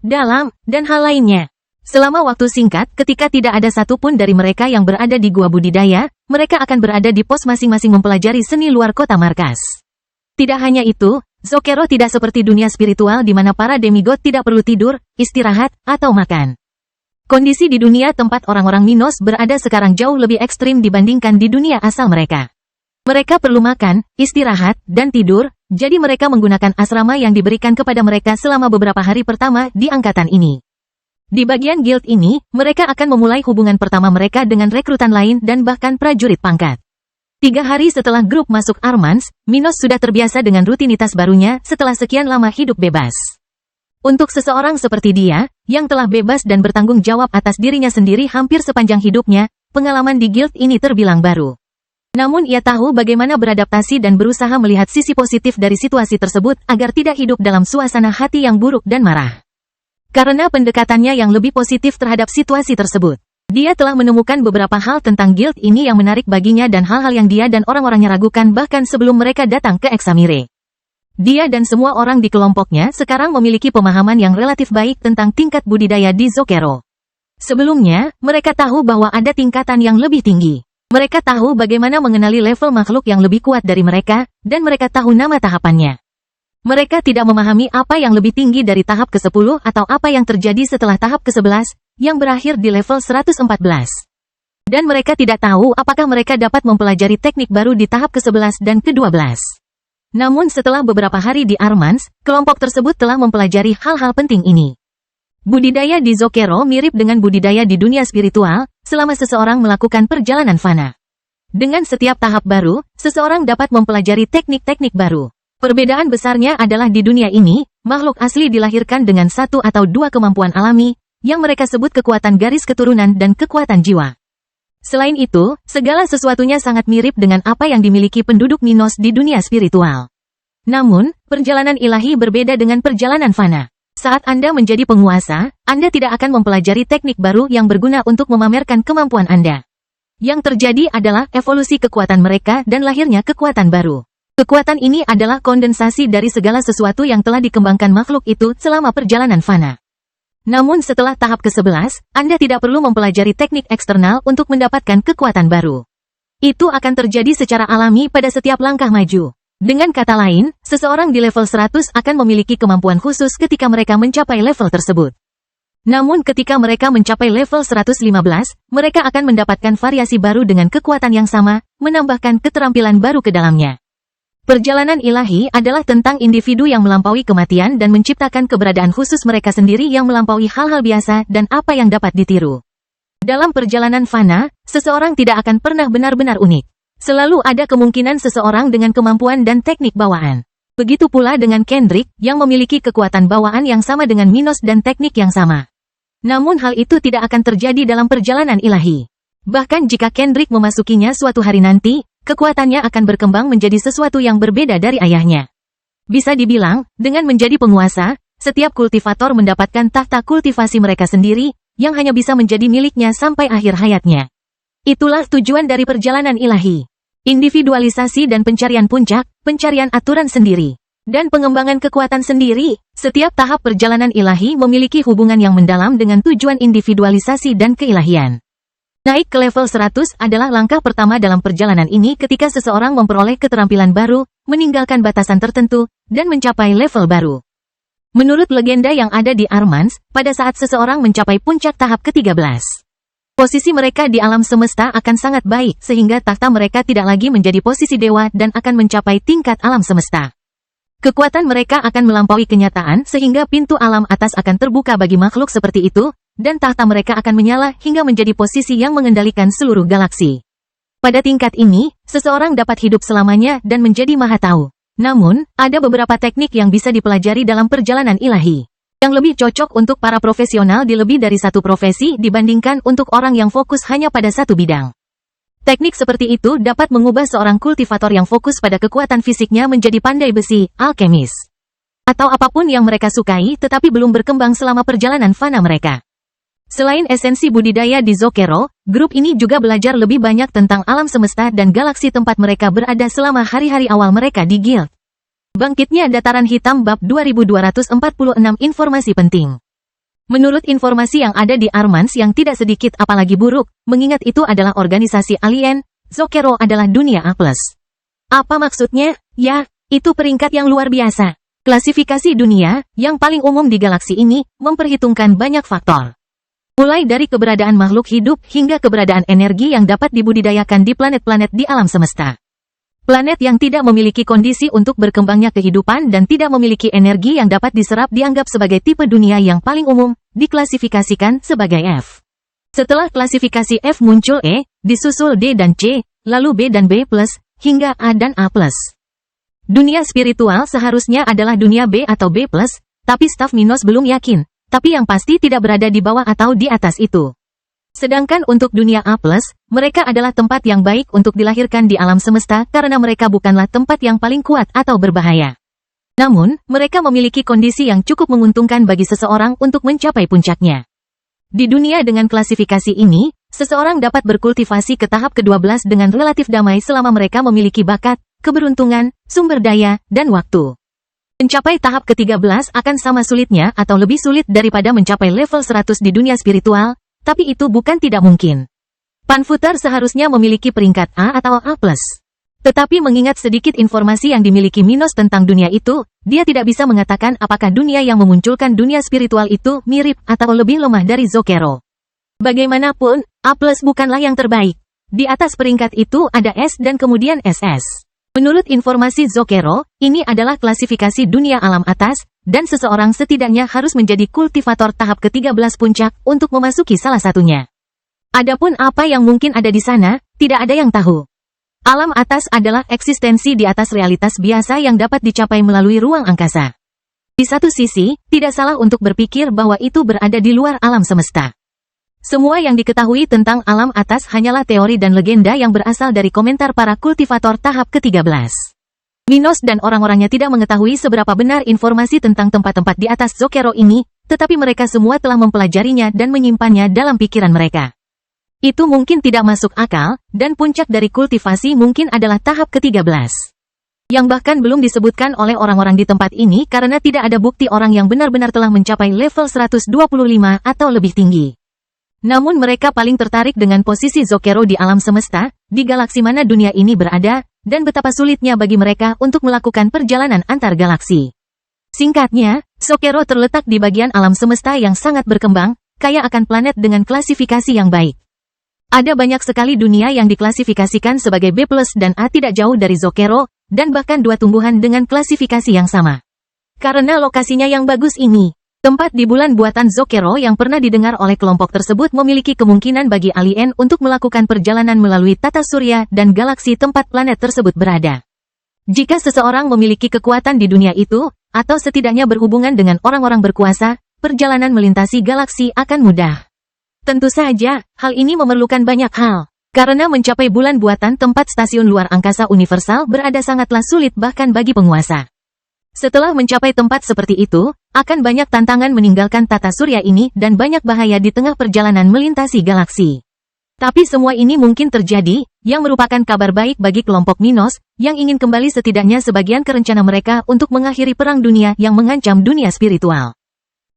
Speaker 1: dalam, dan hal lainnya. Selama waktu singkat, ketika tidak ada satupun dari mereka yang berada di gua budidaya, mereka akan berada di pos masing-masing mempelajari seni luar kota markas. Tidak hanya itu, Zokero tidak seperti dunia spiritual di mana para demigod tidak perlu tidur, istirahat, atau makan. Kondisi di dunia tempat orang-orang Minos berada sekarang jauh lebih ekstrim dibandingkan di dunia asal mereka. Mereka perlu makan, istirahat, dan tidur, jadi mereka menggunakan asrama yang diberikan kepada mereka selama beberapa hari pertama di angkatan ini. Di bagian guild ini, mereka akan memulai hubungan pertama mereka dengan rekrutan lain dan bahkan prajurit pangkat. 3 hari setelah grup masuk Armans, Minos sudah terbiasa dengan rutinitas barunya setelah sekian lama hidup bebas. Untuk seseorang seperti dia, yang telah bebas dan bertanggung jawab atas dirinya sendiri hampir sepanjang hidupnya, pengalaman di guild ini terbilang baru. Namun ia tahu bagaimana beradaptasi dan berusaha melihat sisi positif dari situasi tersebut agar tidak hidup dalam suasana hati yang buruk dan marah. Karena pendekatannya yang lebih positif terhadap situasi tersebut, dia telah menemukan beberapa hal tentang guild ini yang menarik baginya dan hal-hal yang dia dan orang-orangnya ragukan bahkan sebelum mereka datang ke Examire. Dia dan semua orang di kelompoknya sekarang memiliki pemahaman yang relatif baik tentang tingkat budidaya di Zokero. Sebelumnya, mereka tahu bahwa ada tingkatan yang lebih tinggi. Mereka tahu bagaimana mengenali level makhluk yang lebih kuat dari mereka, dan mereka tahu nama tahapannya. Mereka tidak memahami apa yang lebih tinggi dari tahap ke-10 atau apa yang terjadi setelah tahap ke-11, yang berakhir di level 114. Dan mereka tidak tahu apakah mereka dapat mempelajari teknik baru di tahap ke-11 dan ke-12. Namun setelah beberapa hari di Armans, kelompok tersebut telah mempelajari hal-hal penting ini. Budidaya di Zokero mirip dengan budidaya di dunia spiritual, selama seseorang melakukan perjalanan fana. Dengan setiap tahap baru, seseorang dapat mempelajari teknik-teknik baru. Perbedaan besarnya adalah di dunia ini, makhluk asli dilahirkan dengan 1 atau 2 kemampuan alami, yang mereka sebut kekuatan garis keturunan dan kekuatan jiwa. Selain itu, segala sesuatunya sangat mirip dengan apa yang dimiliki penduduk Minos di dunia spiritual. Namun, perjalanan ilahi berbeda dengan perjalanan fana. Saat Anda menjadi penguasa, Anda tidak akan mempelajari teknik baru yang berguna untuk memamerkan kemampuan Anda. Yang terjadi adalah evolusi kekuatan mereka dan lahirnya kekuatan baru. Kekuatan ini adalah kondensasi dari segala sesuatu yang telah dikembangkan makhluk itu selama perjalanan fana. Namun setelah tahap ke-11, Anda tidak perlu mempelajari teknik eksternal untuk mendapatkan kekuatan baru. Itu akan terjadi secara alami pada setiap langkah maju. Dengan kata lain, seseorang di level 100 akan memiliki kemampuan khusus ketika mereka mencapai level tersebut. Namun ketika mereka mencapai level 115, mereka akan mendapatkan variasi baru dengan kekuatan yang sama, menambahkan keterampilan baru ke dalamnya. Perjalanan ilahi adalah tentang individu yang melampaui kematian dan menciptakan keberadaan khusus mereka sendiri yang melampaui hal-hal biasa dan apa yang dapat ditiru. Dalam perjalanan fana, seseorang tidak akan pernah benar-benar unik. Selalu ada kemungkinan seseorang dengan kemampuan dan teknik bawaan. Begitu pula dengan Kendrick, yang memiliki kekuatan bawaan yang sama dengan Minos dan teknik yang sama. Namun hal itu tidak akan terjadi dalam perjalanan ilahi. Bahkan jika Kendrick memasukinya suatu hari nanti, kekuatannya akan berkembang menjadi sesuatu yang berbeda dari ayahnya. Bisa dibilang, dengan menjadi penguasa, setiap kultivator mendapatkan tahta kultivasi mereka sendiri, yang hanya bisa menjadi miliknya sampai akhir hayatnya. Itulah tujuan dari perjalanan ilahi. Individualisasi dan pencarian puncak, pencarian aturan sendiri, dan pengembangan kekuatan sendiri. Setiap tahap perjalanan ilahi memiliki hubungan yang mendalam dengan tujuan individualisasi dan keilahian. Naik ke level 100 adalah langkah pertama dalam perjalanan ini ketika seseorang memperoleh keterampilan baru, meninggalkan batasan tertentu, dan mencapai level baru. Menurut legenda yang ada di Armans, pada saat seseorang mencapai puncak tahap ke-13, posisi mereka di alam semesta akan sangat baik sehingga tahta mereka tidak lagi menjadi posisi dewa dan akan mencapai tingkat alam semesta. Kekuatan mereka akan melampaui kenyataan sehingga pintu alam atas akan terbuka bagi makhluk seperti itu, dan tahta mereka akan menyala hingga menjadi posisi yang mengendalikan seluruh galaksi. Pada tingkat ini, seseorang dapat hidup selamanya dan menjadi maha tahu. Namun, ada beberapa teknik yang bisa dipelajari dalam perjalanan ilahi, yang lebih cocok untuk para profesional di lebih dari satu profesi dibandingkan untuk orang yang fokus hanya pada satu bidang. Teknik seperti itu dapat mengubah seorang kultivator yang fokus pada kekuatan fisiknya menjadi pandai besi, alkemis, atau apapun yang mereka sukai tetapi belum berkembang selama perjalanan fana mereka. Selain esensi budidaya di Zokero, grup ini juga belajar lebih banyak tentang alam semesta dan galaksi tempat mereka berada selama hari-hari awal mereka di guild. Bangkitnya Dataran Hitam Bab 2246 Informasi penting. Menurut informasi yang ada di Armans yang tidak sedikit apalagi buruk, mengingat itu adalah organisasi alien, Zokero adalah dunia A+. Apa maksudnya? Ya, itu peringkat yang luar biasa. Klasifikasi dunia, yang paling umum di galaksi ini, memperhitungkan banyak faktor. Mulai dari keberadaan makhluk hidup hingga keberadaan energi yang dapat dibudidayakan di planet-planet di alam semesta. Planet yang tidak memiliki kondisi untuk berkembangnya kehidupan dan tidak memiliki energi yang dapat diserap dianggap sebagai tipe dunia yang paling umum, diklasifikasikan sebagai F. Setelah klasifikasi F muncul E, disusul D dan C, lalu B dan B+, hingga A dan A+. Dunia spiritual seharusnya adalah dunia B atau B+, tapi staf Minos belum yakin. Tapi yang pasti tidak berada di bawah atau di atas itu. Sedangkan untuk dunia A+, mereka adalah tempat yang baik untuk dilahirkan di alam semesta karena mereka bukanlah tempat yang paling kuat atau berbahaya. Namun, mereka memiliki kondisi yang cukup menguntungkan bagi seseorang untuk mencapai puncaknya. Di dunia dengan klasifikasi ini, seseorang dapat berkultivasi ke tahap ke-12 dengan relatif damai selama mereka memiliki bakat, keberuntungan, sumber daya, dan waktu. Mencapai tahap ke-13 akan sama sulitnya atau lebih sulit daripada mencapai level 100 di dunia spiritual, tapi itu bukan tidak mungkin. Panfuter seharusnya memiliki peringkat A atau A+. Tetapi mengingat sedikit informasi yang dimiliki Minos tentang dunia itu, dia tidak bisa mengatakan apakah dunia yang memunculkan dunia spiritual itu mirip atau lebih lemah dari Zokero. Bagaimanapun, A+ bukanlah yang terbaik. Di atas peringkat itu ada S dan kemudian SS. Menurut informasi Zokero, ini adalah klasifikasi dunia alam atas, dan seseorang setidaknya harus menjadi kultivator tahap ke-13 puncak untuk memasuki salah satunya. Adapun apa yang mungkin ada di sana, tidak ada yang tahu. Alam atas adalah eksistensi di atas realitas biasa yang dapat dicapai melalui ruang angkasa. Di satu sisi, tidak salah untuk berpikir bahwa itu berada di luar alam semesta. Semua yang diketahui tentang alam atas hanyalah teori dan legenda yang berasal dari komentar para kultivator tahap ke-13. Minos dan orang-orangnya tidak mengetahui seberapa benar informasi tentang tempat-tempat di atas Zokero ini, tetapi mereka semua telah mempelajarinya dan menyimpannya dalam pikiran mereka. Itu mungkin tidak masuk akal, dan puncak dari kultivasi mungkin adalah tahap ke-13. Yang bahkan belum disebutkan oleh orang-orang di tempat ini karena tidak ada bukti orang yang benar-benar telah mencapai level 125 atau lebih tinggi. Namun mereka paling tertarik dengan posisi Zokero di alam semesta, di galaksi mana dunia ini berada, dan betapa sulitnya bagi mereka untuk melakukan perjalanan antar galaksi. Singkatnya, Zokero terletak di bagian alam semesta yang sangat berkembang, kaya akan planet dengan klasifikasi yang baik. Ada banyak sekali dunia yang diklasifikasikan sebagai B+ dan A tidak jauh dari Zokero, dan bahkan dua tumbuhan dengan klasifikasi yang sama. Karena lokasinya yang bagus ini, tempat di bulan buatan Zokero yang pernah didengar oleh kelompok tersebut memiliki kemungkinan bagi alien untuk melakukan perjalanan melalui tata surya dan galaksi tempat planet tersebut berada. Jika seseorang memiliki kekuatan di dunia itu, atau setidaknya berhubungan dengan orang-orang berkuasa, perjalanan melintasi galaksi akan mudah. Tentu saja, hal ini memerlukan banyak hal. Karena mencapai bulan buatan tempat stasiun luar angkasa universal berada sangatlah sulit bahkan bagi penguasa. Setelah mencapai tempat seperti itu, akan banyak tantangan meninggalkan tata surya ini dan banyak bahaya di tengah perjalanan melintasi galaksi. Tapi semua ini mungkin terjadi, yang merupakan kabar baik bagi kelompok Minos, yang ingin kembali setidaknya sebagian ke rencana mereka untuk mengakhiri perang dunia yang mengancam dunia spiritual.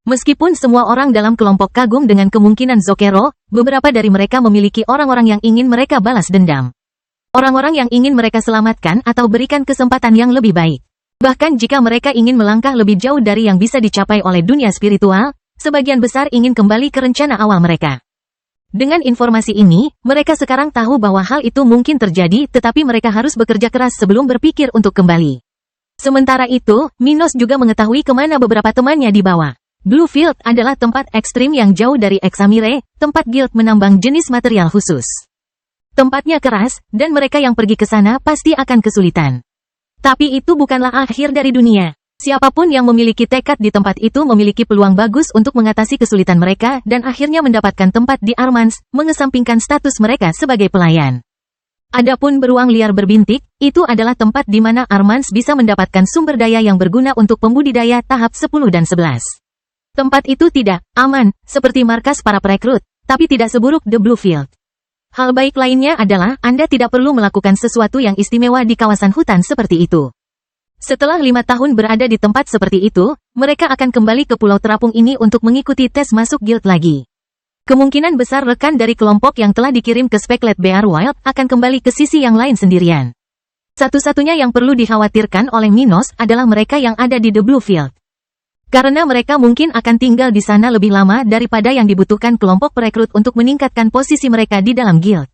Speaker 1: Meskipun semua orang dalam kelompok kagum dengan kemungkinan Zokero, beberapa dari mereka memiliki orang-orang yang ingin mereka balas dendam. Orang-orang yang ingin mereka selamatkan atau berikan kesempatan yang lebih baik. Bahkan jika mereka ingin melangkah lebih jauh dari yang bisa dicapai oleh dunia spiritual, sebagian besar ingin kembali ke rencana awal mereka. Dengan informasi ini, mereka sekarang tahu bahwa hal itu mungkin terjadi tetapi mereka harus bekerja keras sebelum berpikir untuk kembali. Sementara itu, Minos juga mengetahui kemana beberapa temannya dibawa. Bluefield adalah tempat ekstrim yang jauh dari Examire, tempat guild menambang jenis material khusus. Tempatnya keras, dan mereka yang pergi ke sana pasti akan kesulitan. Tapi itu bukanlah akhir dari dunia. Siapapun yang memiliki tekad di tempat itu memiliki peluang bagus untuk mengatasi kesulitan mereka dan akhirnya mendapatkan tempat di Armans, mengesampingkan status mereka sebagai pelayan. Adapun beruang liar berbintik, itu adalah tempat di mana Armans bisa mendapatkan sumber daya yang berguna untuk pembudidaya tahap 10 dan 11. Tempat itu tidak aman, seperti markas para perekrut, tapi tidak seburuk The Bluefield. Hal baik lainnya adalah Anda tidak perlu melakukan sesuatu yang istimewa di kawasan hutan seperti itu. Setelah 5 tahun berada di tempat seperti itu, mereka akan kembali ke Pulau Terapung ini untuk mengikuti tes masuk guild lagi. Kemungkinan besar rekan dari kelompok yang telah dikirim ke Speckled Bear Wild akan kembali ke sisi yang lain sendirian. Satu-satunya yang perlu dikhawatirkan oleh Minos adalah mereka yang ada di The Bluefield. Karena mereka mungkin akan tinggal di sana lebih lama daripada yang dibutuhkan kelompok perekrut untuk meningkatkan posisi mereka di dalam guild.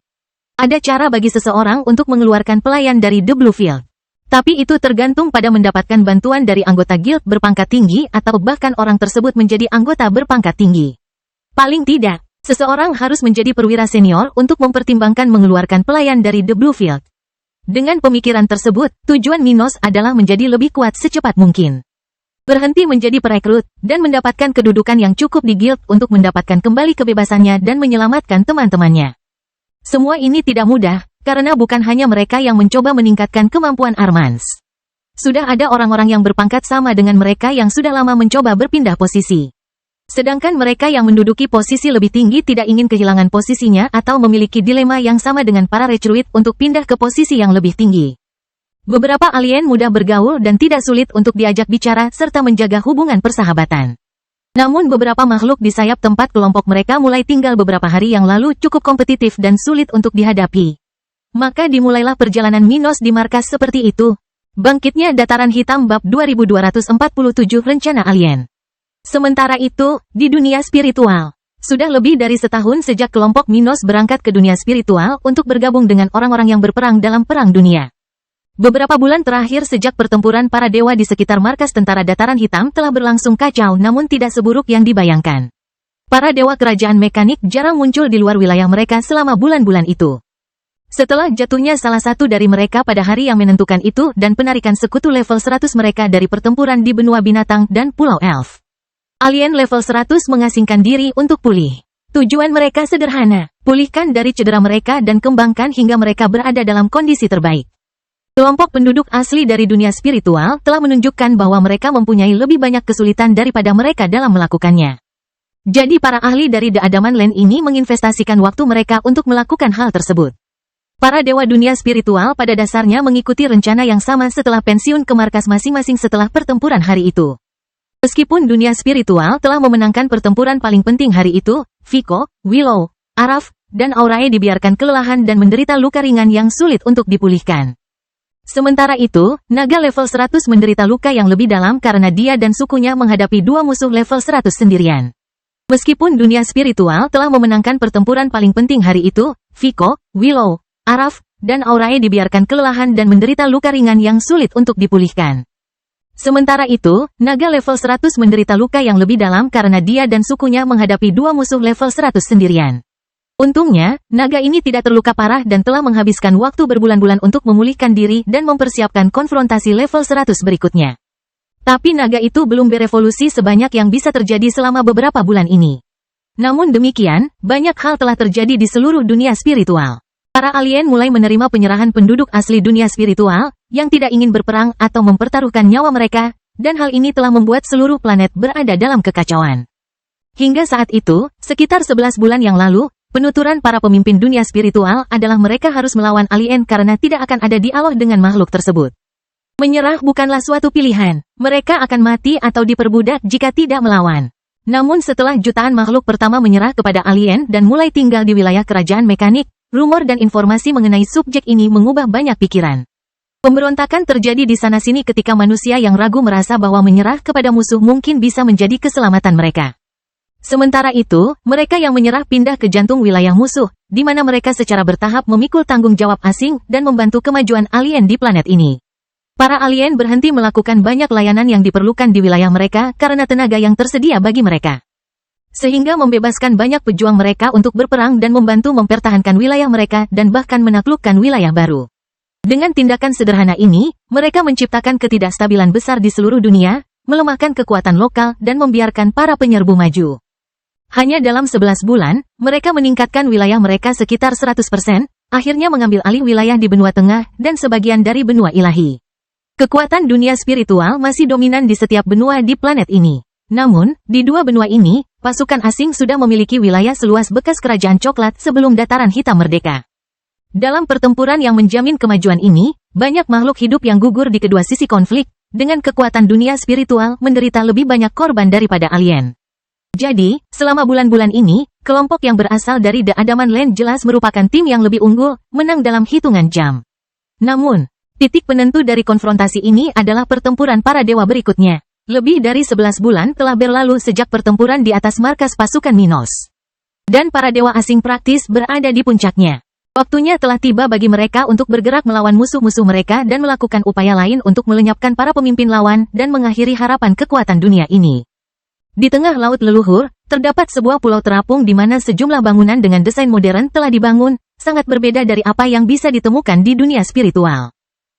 Speaker 1: Ada cara bagi seseorang untuk mengeluarkan pelayan dari The Bluefield. Tapi itu tergantung pada mendapatkan bantuan dari anggota guild berpangkat tinggi atau bahkan orang tersebut menjadi anggota berpangkat tinggi. Paling tidak, seseorang harus menjadi perwira senior untuk mempertimbangkan mengeluarkan pelayan dari The Bluefield. Dengan pemikiran tersebut, tujuan Minos adalah menjadi lebih kuat secepat mungkin. Berhenti menjadi perekrut, dan mendapatkan kedudukan yang cukup di guild untuk mendapatkan kembali kebebasannya dan menyelamatkan teman-temannya. Semua ini tidak mudah, karena bukan hanya mereka yang mencoba meningkatkan kemampuan Armans. Sudah ada orang-orang yang berpangkat sama dengan mereka yang sudah lama mencoba berpindah posisi. Sedangkan mereka yang menduduki posisi lebih tinggi tidak ingin kehilangan posisinya atau memiliki dilema yang sama dengan para rekruit untuk pindah ke posisi yang lebih tinggi. Beberapa alien mudah bergaul dan tidak sulit untuk diajak bicara serta menjaga hubungan persahabatan. Namun beberapa makhluk di sayap tempat kelompok mereka mulai tinggal beberapa hari yang lalu cukup kompetitif dan sulit untuk dihadapi. Maka dimulailah perjalanan Minos di markas seperti itu. Bangkitnya Dataran Hitam Bab 2247 Rencana Alien. Sementara itu, di dunia spiritual, sudah lebih dari setahun sejak kelompok Minos berangkat ke dunia spiritual untuk bergabung dengan orang-orang yang berperang dalam Perang Dunia. Beberapa bulan terakhir sejak pertempuran para dewa di sekitar markas tentara Dataran Hitam telah berlangsung kacau namun tidak seburuk yang dibayangkan. Para dewa kerajaan mekanik jarang muncul di luar wilayah mereka selama bulan-bulan itu. Setelah jatuhnya salah satu dari mereka pada hari yang menentukan itu dan penarikan sekutu level 100 mereka dari pertempuran di benua binatang dan Pulau Elf. Alien level 100 mengasingkan diri untuk pulih. Tujuan mereka sederhana, pulihkan dari cedera mereka dan kembangkan hingga mereka berada dalam kondisi terbaik. Kelompok penduduk asli dari dunia spiritual telah menunjukkan bahwa mereka mempunyai lebih banyak kesulitan daripada mereka dalam melakukannya. Jadi para ahli dari The Adaman Land ini menginvestasikan waktu mereka untuk melakukan hal tersebut. Para dewa dunia spiritual pada dasarnya mengikuti rencana yang sama setelah pensiun ke markas masing-masing setelah pertempuran hari itu. Meskipun dunia spiritual telah memenangkan pertempuran paling penting hari itu, Vico, Willow, Araf, dan Aurae dibiarkan kelelahan dan menderita luka ringan yang sulit untuk dipulihkan. Sementara itu, naga level 100 menderita luka yang lebih dalam karena dia dan sukunya menghadapi dua musuh level 100 sendirian. Meskipun dunia spiritual telah memenangkan pertempuran paling penting hari itu, Vico, Willow, Araf, dan Aurae dibiarkan kelelahan dan menderita luka ringan yang sulit untuk dipulihkan. Sementara itu, naga level 100 menderita luka yang lebih dalam karena dia dan sukunya menghadapi dua musuh level 100 sendirian. Untungnya, naga ini tidak terluka parah dan telah menghabiskan waktu berbulan-bulan untuk memulihkan diri dan mempersiapkan konfrontasi level 100 berikutnya. Tapi naga itu belum berevolusi sebanyak yang bisa terjadi selama beberapa bulan ini. Namun demikian, banyak hal telah terjadi di seluruh dunia spiritual. Para alien mulai menerima penyerahan penduduk asli dunia spiritual, yang tidak ingin berperang atau mempertaruhkan nyawa mereka, dan hal ini telah membuat seluruh planet berada dalam kekacauan. Hingga saat itu, sekitar 11 bulan yang lalu, penuturan para pemimpin dunia spiritual adalah mereka harus melawan alien karena tidak akan ada dialog dengan makhluk tersebut. Menyerah bukanlah suatu pilihan, mereka akan mati atau diperbudak jika tidak melawan. Namun setelah jutaan makhluk pertama menyerah kepada alien dan mulai tinggal di wilayah kerajaan mekanik, rumor dan informasi mengenai subjek ini mengubah banyak pikiran. Pemberontakan terjadi di sana-sini ketika manusia yang ragu merasa bahwa menyerah kepada musuh mungkin bisa menjadi keselamatan mereka. Sementara itu, mereka yang menyerah pindah ke jantung wilayah musuh, di mana mereka secara bertahap memikul tanggung jawab asing dan membantu kemajuan alien di planet ini. Para alien berhenti melakukan banyak layanan yang diperlukan di wilayah mereka karena tenaga yang tersedia bagi mereka. Sehingga membebaskan banyak pejuang mereka untuk berperang dan membantu mempertahankan wilayah mereka dan bahkan menaklukkan wilayah baru. Dengan tindakan sederhana ini, mereka menciptakan ketidakstabilan besar di seluruh dunia, melemahkan kekuatan lokal dan membiarkan para penyerbu maju. Hanya dalam 11 bulan, mereka meningkatkan wilayah mereka sekitar 100%, akhirnya mengambil alih wilayah di benua tengah dan sebagian dari benua ilahi. Kekuatan dunia spiritual masih dominan di setiap benua di planet ini. Namun, di dua benua ini, pasukan asing sudah memiliki wilayah seluas bekas kerajaan coklat sebelum dataran hitam merdeka. Dalam pertempuran yang menjamin kemajuan ini, banyak makhluk hidup yang gugur di kedua sisi konflik, dengan kekuatan dunia spiritual menderita lebih banyak korban daripada alien. Jadi, selama bulan-bulan ini, kelompok yang berasal dari The Adaman Land jelas merupakan tim yang lebih unggul, menang dalam hitungan jam. Namun, titik penentu dari konfrontasi ini adalah pertempuran para dewa berikutnya. Lebih dari 11 bulan telah berlalu sejak pertempuran di atas markas pasukan Minos. Dan para dewa asing praktis berada di puncaknya. Waktunya telah tiba bagi mereka untuk bergerak melawan musuh-musuh mereka dan melakukan upaya lain untuk melenyapkan para pemimpin lawan dan mengakhiri harapan kekuatan dunia ini. Di tengah laut leluhur, terdapat sebuah pulau terapung di mana sejumlah bangunan dengan desain modern telah dibangun, sangat berbeda dari apa yang bisa ditemukan di dunia spiritual.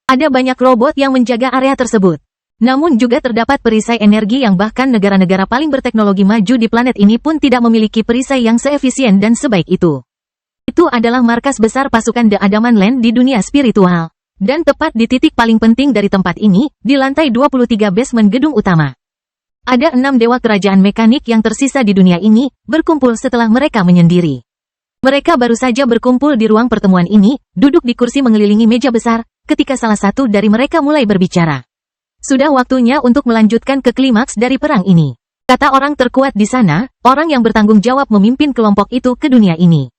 Speaker 1: Ada banyak robot yang menjaga area tersebut. Namun juga terdapat perisai energi yang bahkan negara-negara paling berteknologi maju di planet ini pun tidak memiliki perisai yang seefisien dan sebaik itu. Itu adalah markas besar pasukan The Adaman Land di dunia spiritual. Dan tepat di titik paling penting dari tempat ini, di lantai 23 basement gedung utama. Ada 6 dewa kerajaan mekanik yang tersisa di dunia ini, berkumpul setelah mereka menyendiri. Mereka baru saja berkumpul di ruang pertemuan ini, duduk di kursi mengelilingi meja besar, ketika salah satu dari mereka mulai berbicara. Sudah waktunya untuk melanjutkan ke klimaks dari perang ini. Kata orang terkuat di sana, orang yang bertanggung jawab memimpin kelompok itu ke dunia ini.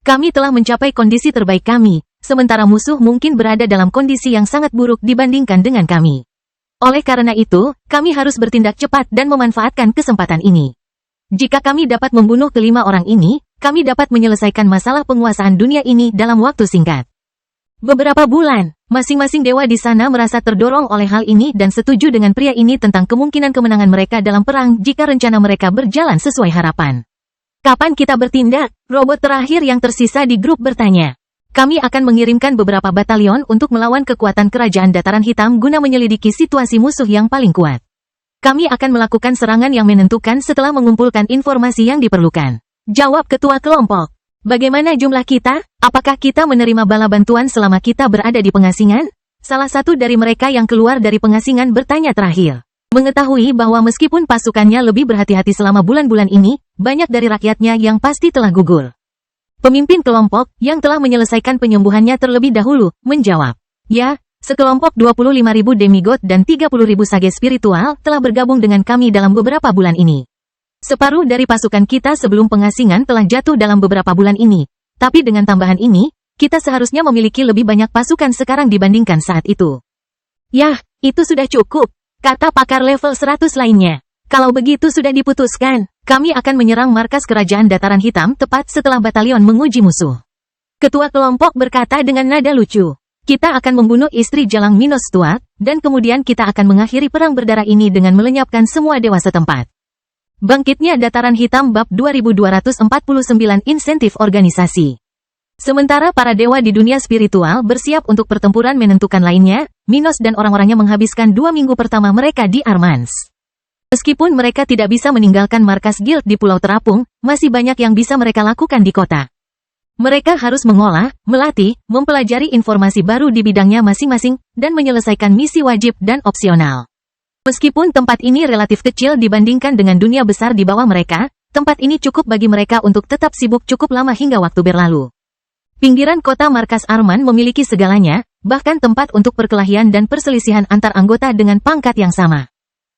Speaker 1: Kami telah mencapai kondisi terbaik kami, sementara musuh mungkin berada dalam kondisi yang sangat buruk dibandingkan dengan kami. Oleh karena itu, kami harus bertindak cepat dan memanfaatkan kesempatan ini. Jika kami dapat membunuh kelima orang ini, kami dapat menyelesaikan masalah penguasaan dunia ini dalam waktu singkat. Beberapa bulan, masing-masing dewa di sana merasa terdorong oleh hal ini dan setuju dengan pria ini tentang kemungkinan kemenangan mereka dalam perang jika rencana mereka berjalan sesuai harapan. Kapan kita bertindak? Robot terakhir yang tersisa di grup bertanya. Kami akan mengirimkan beberapa batalion untuk melawan kekuatan kerajaan dataran hitam guna menyelidiki situasi musuh yang paling kuat. Kami akan melakukan serangan yang menentukan setelah mengumpulkan informasi yang diperlukan. Jawab ketua kelompok. Bagaimana jumlah kita? Apakah kita menerima bala bantuan selama kita berada di pengasingan? Salah satu dari mereka yang keluar dari pengasingan bertanya terakhir. Mengetahui bahwa meskipun pasukannya lebih berhati-hati selama bulan-bulan ini, banyak dari rakyatnya yang pasti telah gugur. Pemimpin kelompok yang telah menyelesaikan penyembuhannya terlebih dahulu, menjawab, "Ya, sekelompok 25.000 demigod dan 30.000 sage spiritual telah bergabung dengan kami dalam beberapa bulan ini. Separuh dari pasukan kita sebelum pengasingan telah jatuh dalam beberapa bulan ini. Tapi dengan tambahan ini, kita seharusnya memiliki lebih banyak pasukan sekarang dibandingkan saat itu." "Yah, itu sudah cukup," kata pakar level 100 lainnya. "Kalau begitu sudah diputuskan, kami akan menyerang markas kerajaan Dataran Hitam tepat setelah batalion menguji musuh." Ketua kelompok berkata dengan nada lucu, "Kita akan membunuh istri Jalang Minos Stuart, dan kemudian kita akan mengakhiri perang berdarah ini dengan melenyapkan semua dewa setempat." Bangkitnya Dataran Hitam Bab 2249 Insentif Organisasi. Sementara para dewa di dunia spiritual bersiap untuk pertempuran menentukan lainnya, Minos dan orang-orangnya menghabiskan 2 minggu pertama mereka di Armans. Meskipun mereka tidak bisa meninggalkan markas guild di Pulau Terapung, masih banyak yang bisa mereka lakukan di kota. Mereka harus mengolah, melatih, mempelajari informasi baru di bidangnya masing-masing, dan menyelesaikan misi wajib dan opsional. Meskipun tempat ini relatif kecil dibandingkan dengan dunia besar di bawah mereka, tempat ini cukup bagi mereka untuk tetap sibuk cukup lama hingga waktu berlalu. Pinggiran kota markas Arman memiliki segalanya, bahkan tempat untuk perkelahian dan perselisihan antar anggota dengan pangkat yang sama.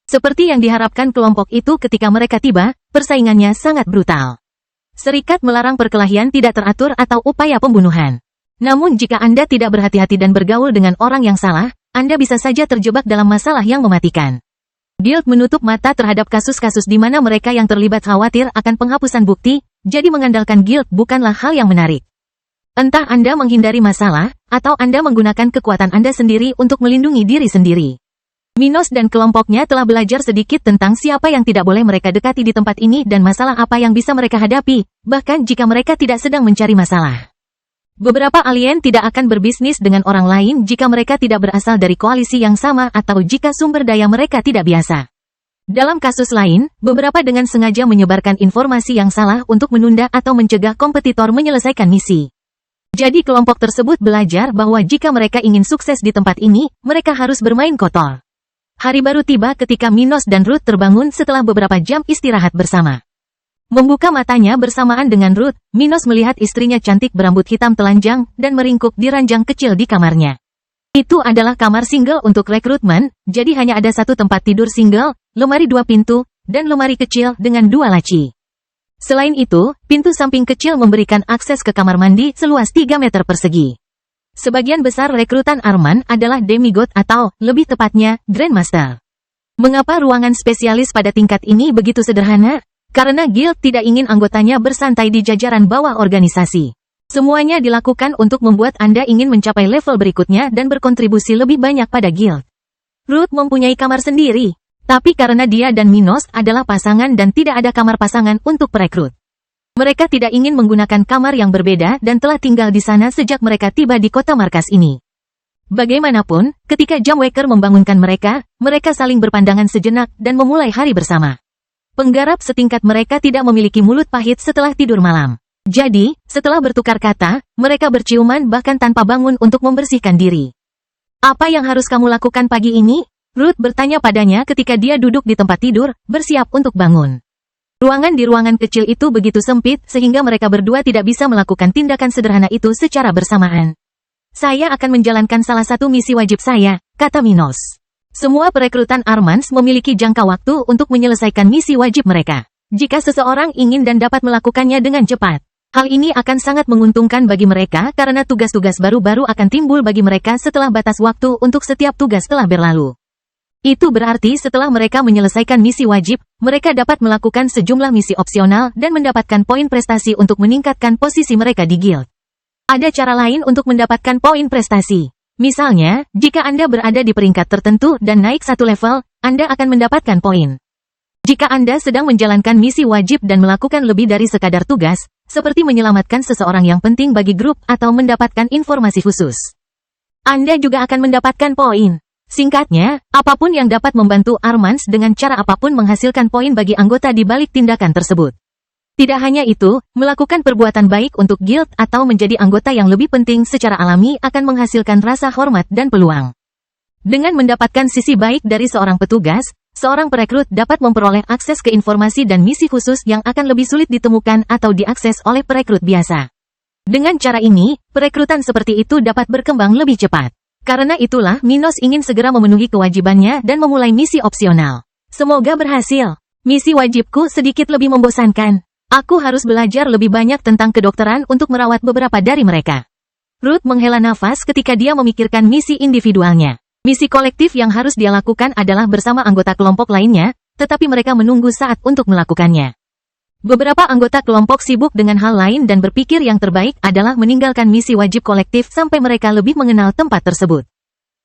Speaker 1: Seperti yang diharapkan kelompok itu ketika mereka tiba, persaingannya sangat brutal. Serikat melarang perkelahian tidak teratur atau upaya pembunuhan. Namun jika Anda tidak berhati-hati dan bergaul dengan orang yang salah, Anda bisa saja terjebak dalam masalah yang mematikan. Guild menutup mata terhadap kasus-kasus di mana mereka yang terlibat khawatir akan penghapusan bukti, jadi mengandalkan guild bukanlah hal yang menarik. Entah Anda menghindari masalah, atau Anda menggunakan kekuatan Anda sendiri untuk melindungi diri sendiri. Minos dan kelompoknya telah belajar sedikit tentang siapa yang tidak boleh mereka dekati di tempat ini dan masalah apa yang bisa mereka hadapi, bahkan jika mereka tidak sedang mencari masalah. Beberapa alien tidak akan berbisnis dengan orang lain jika mereka tidak berasal dari koalisi yang sama atau jika sumber daya mereka tidak biasa. Dalam kasus lain, beberapa dengan sengaja menyebarkan informasi yang salah untuk menunda atau mencegah kompetitor menyelesaikan misi. Jadi kelompok tersebut belajar bahwa jika mereka ingin sukses di tempat ini, mereka harus bermain kotor. Hari baru tiba ketika Minos dan Ruth terbangun setelah beberapa jam istirahat bersama. Membuka matanya bersamaan dengan Ruth, Minos melihat istrinya cantik berambut hitam telanjang dan meringkuk di ranjang kecil di kamarnya. Itu adalah kamar single untuk rekrutmen, jadi hanya ada satu tempat tidur single, lemari 2 pintu, dan lemari kecil dengan 2 laci. Selain itu, pintu samping kecil memberikan akses ke kamar mandi seluas 3 meter persegi. Sebagian besar rekrutan Arman adalah demigod atau, lebih tepatnya, Grandmaster. Mengapa ruangan spesialis pada tingkat ini begitu sederhana? Karena guild tidak ingin anggotanya bersantai di jajaran bawah organisasi. Semuanya dilakukan untuk membuat Anda ingin mencapai level berikutnya dan berkontribusi lebih banyak pada guild. Ruth mempunyai kamar sendiri, tapi karena dia dan Minos adalah pasangan dan tidak ada kamar pasangan untuk perekrut. Mereka tidak ingin menggunakan kamar yang berbeda dan telah tinggal di sana sejak mereka tiba di kota markas ini. Bagaimanapun, ketika jam waker membangunkan mereka, mereka saling berpandangan sejenak dan memulai hari bersama. Penggarap setingkat mereka tidak memiliki mulut pahit setelah tidur malam. Jadi, setelah bertukar kata, mereka berciuman bahkan tanpa bangun untuk membersihkan diri. "Apa yang harus kamu lakukan pagi ini?" Ruth bertanya padanya ketika dia duduk di tempat tidur, bersiap untuk bangun. Ruangan di ruangan kecil itu begitu sempit sehingga mereka berdua tidak bisa melakukan tindakan sederhana itu secara bersamaan. "Saya akan menjalankan salah satu misi wajib saya," kata Minos. Semua perekrutan Armans memiliki jangka waktu untuk menyelesaikan misi wajib mereka. Jika seseorang ingin dan dapat melakukannya dengan cepat, hal ini akan sangat menguntungkan bagi mereka karena tugas-tugas baru-baru akan timbul bagi mereka setelah batas waktu untuk setiap tugas telah berlalu. Itu berarti setelah mereka menyelesaikan misi wajib, mereka dapat melakukan sejumlah misi opsional dan mendapatkan poin prestasi untuk meningkatkan posisi mereka di guild. Ada cara lain untuk mendapatkan poin prestasi. Misalnya, jika Anda berada di peringkat tertentu dan naik 1 level, Anda akan mendapatkan poin. Jika Anda sedang menjalankan misi wajib dan melakukan lebih dari sekadar tugas, seperti menyelamatkan seseorang yang penting bagi grup atau mendapatkan informasi khusus, Anda juga akan mendapatkan poin. Singkatnya, apapun yang dapat membantu Armans dengan cara apapun menghasilkan poin bagi anggota di balik tindakan tersebut. Tidak hanya itu, melakukan perbuatan baik untuk guild atau menjadi anggota yang lebih penting secara alami akan menghasilkan rasa hormat dan peluang. Dengan mendapatkan sisi baik dari seorang petugas, seorang perekrut dapat memperoleh akses ke informasi dan misi khusus yang akan lebih sulit ditemukan atau diakses oleh perekrut biasa. Dengan cara ini, perekrutan seperti itu dapat berkembang lebih cepat. Karena itulah Minos ingin segera memenuhi kewajibannya dan memulai misi opsional. Semoga berhasil. Misi wajibku sedikit lebih membosankan. Aku harus belajar lebih banyak tentang kedokteran untuk merawat beberapa dari mereka. Ruth menghela nafas ketika dia memikirkan misi individualnya. Misi kolektif yang harus dia lakukan adalah bersama anggota kelompok lainnya, tetapi mereka menunggu saat untuk melakukannya. Beberapa anggota kelompok sibuk dengan hal lain dan berpikir yang terbaik adalah meninggalkan misi wajib kolektif sampai mereka lebih mengenal tempat tersebut.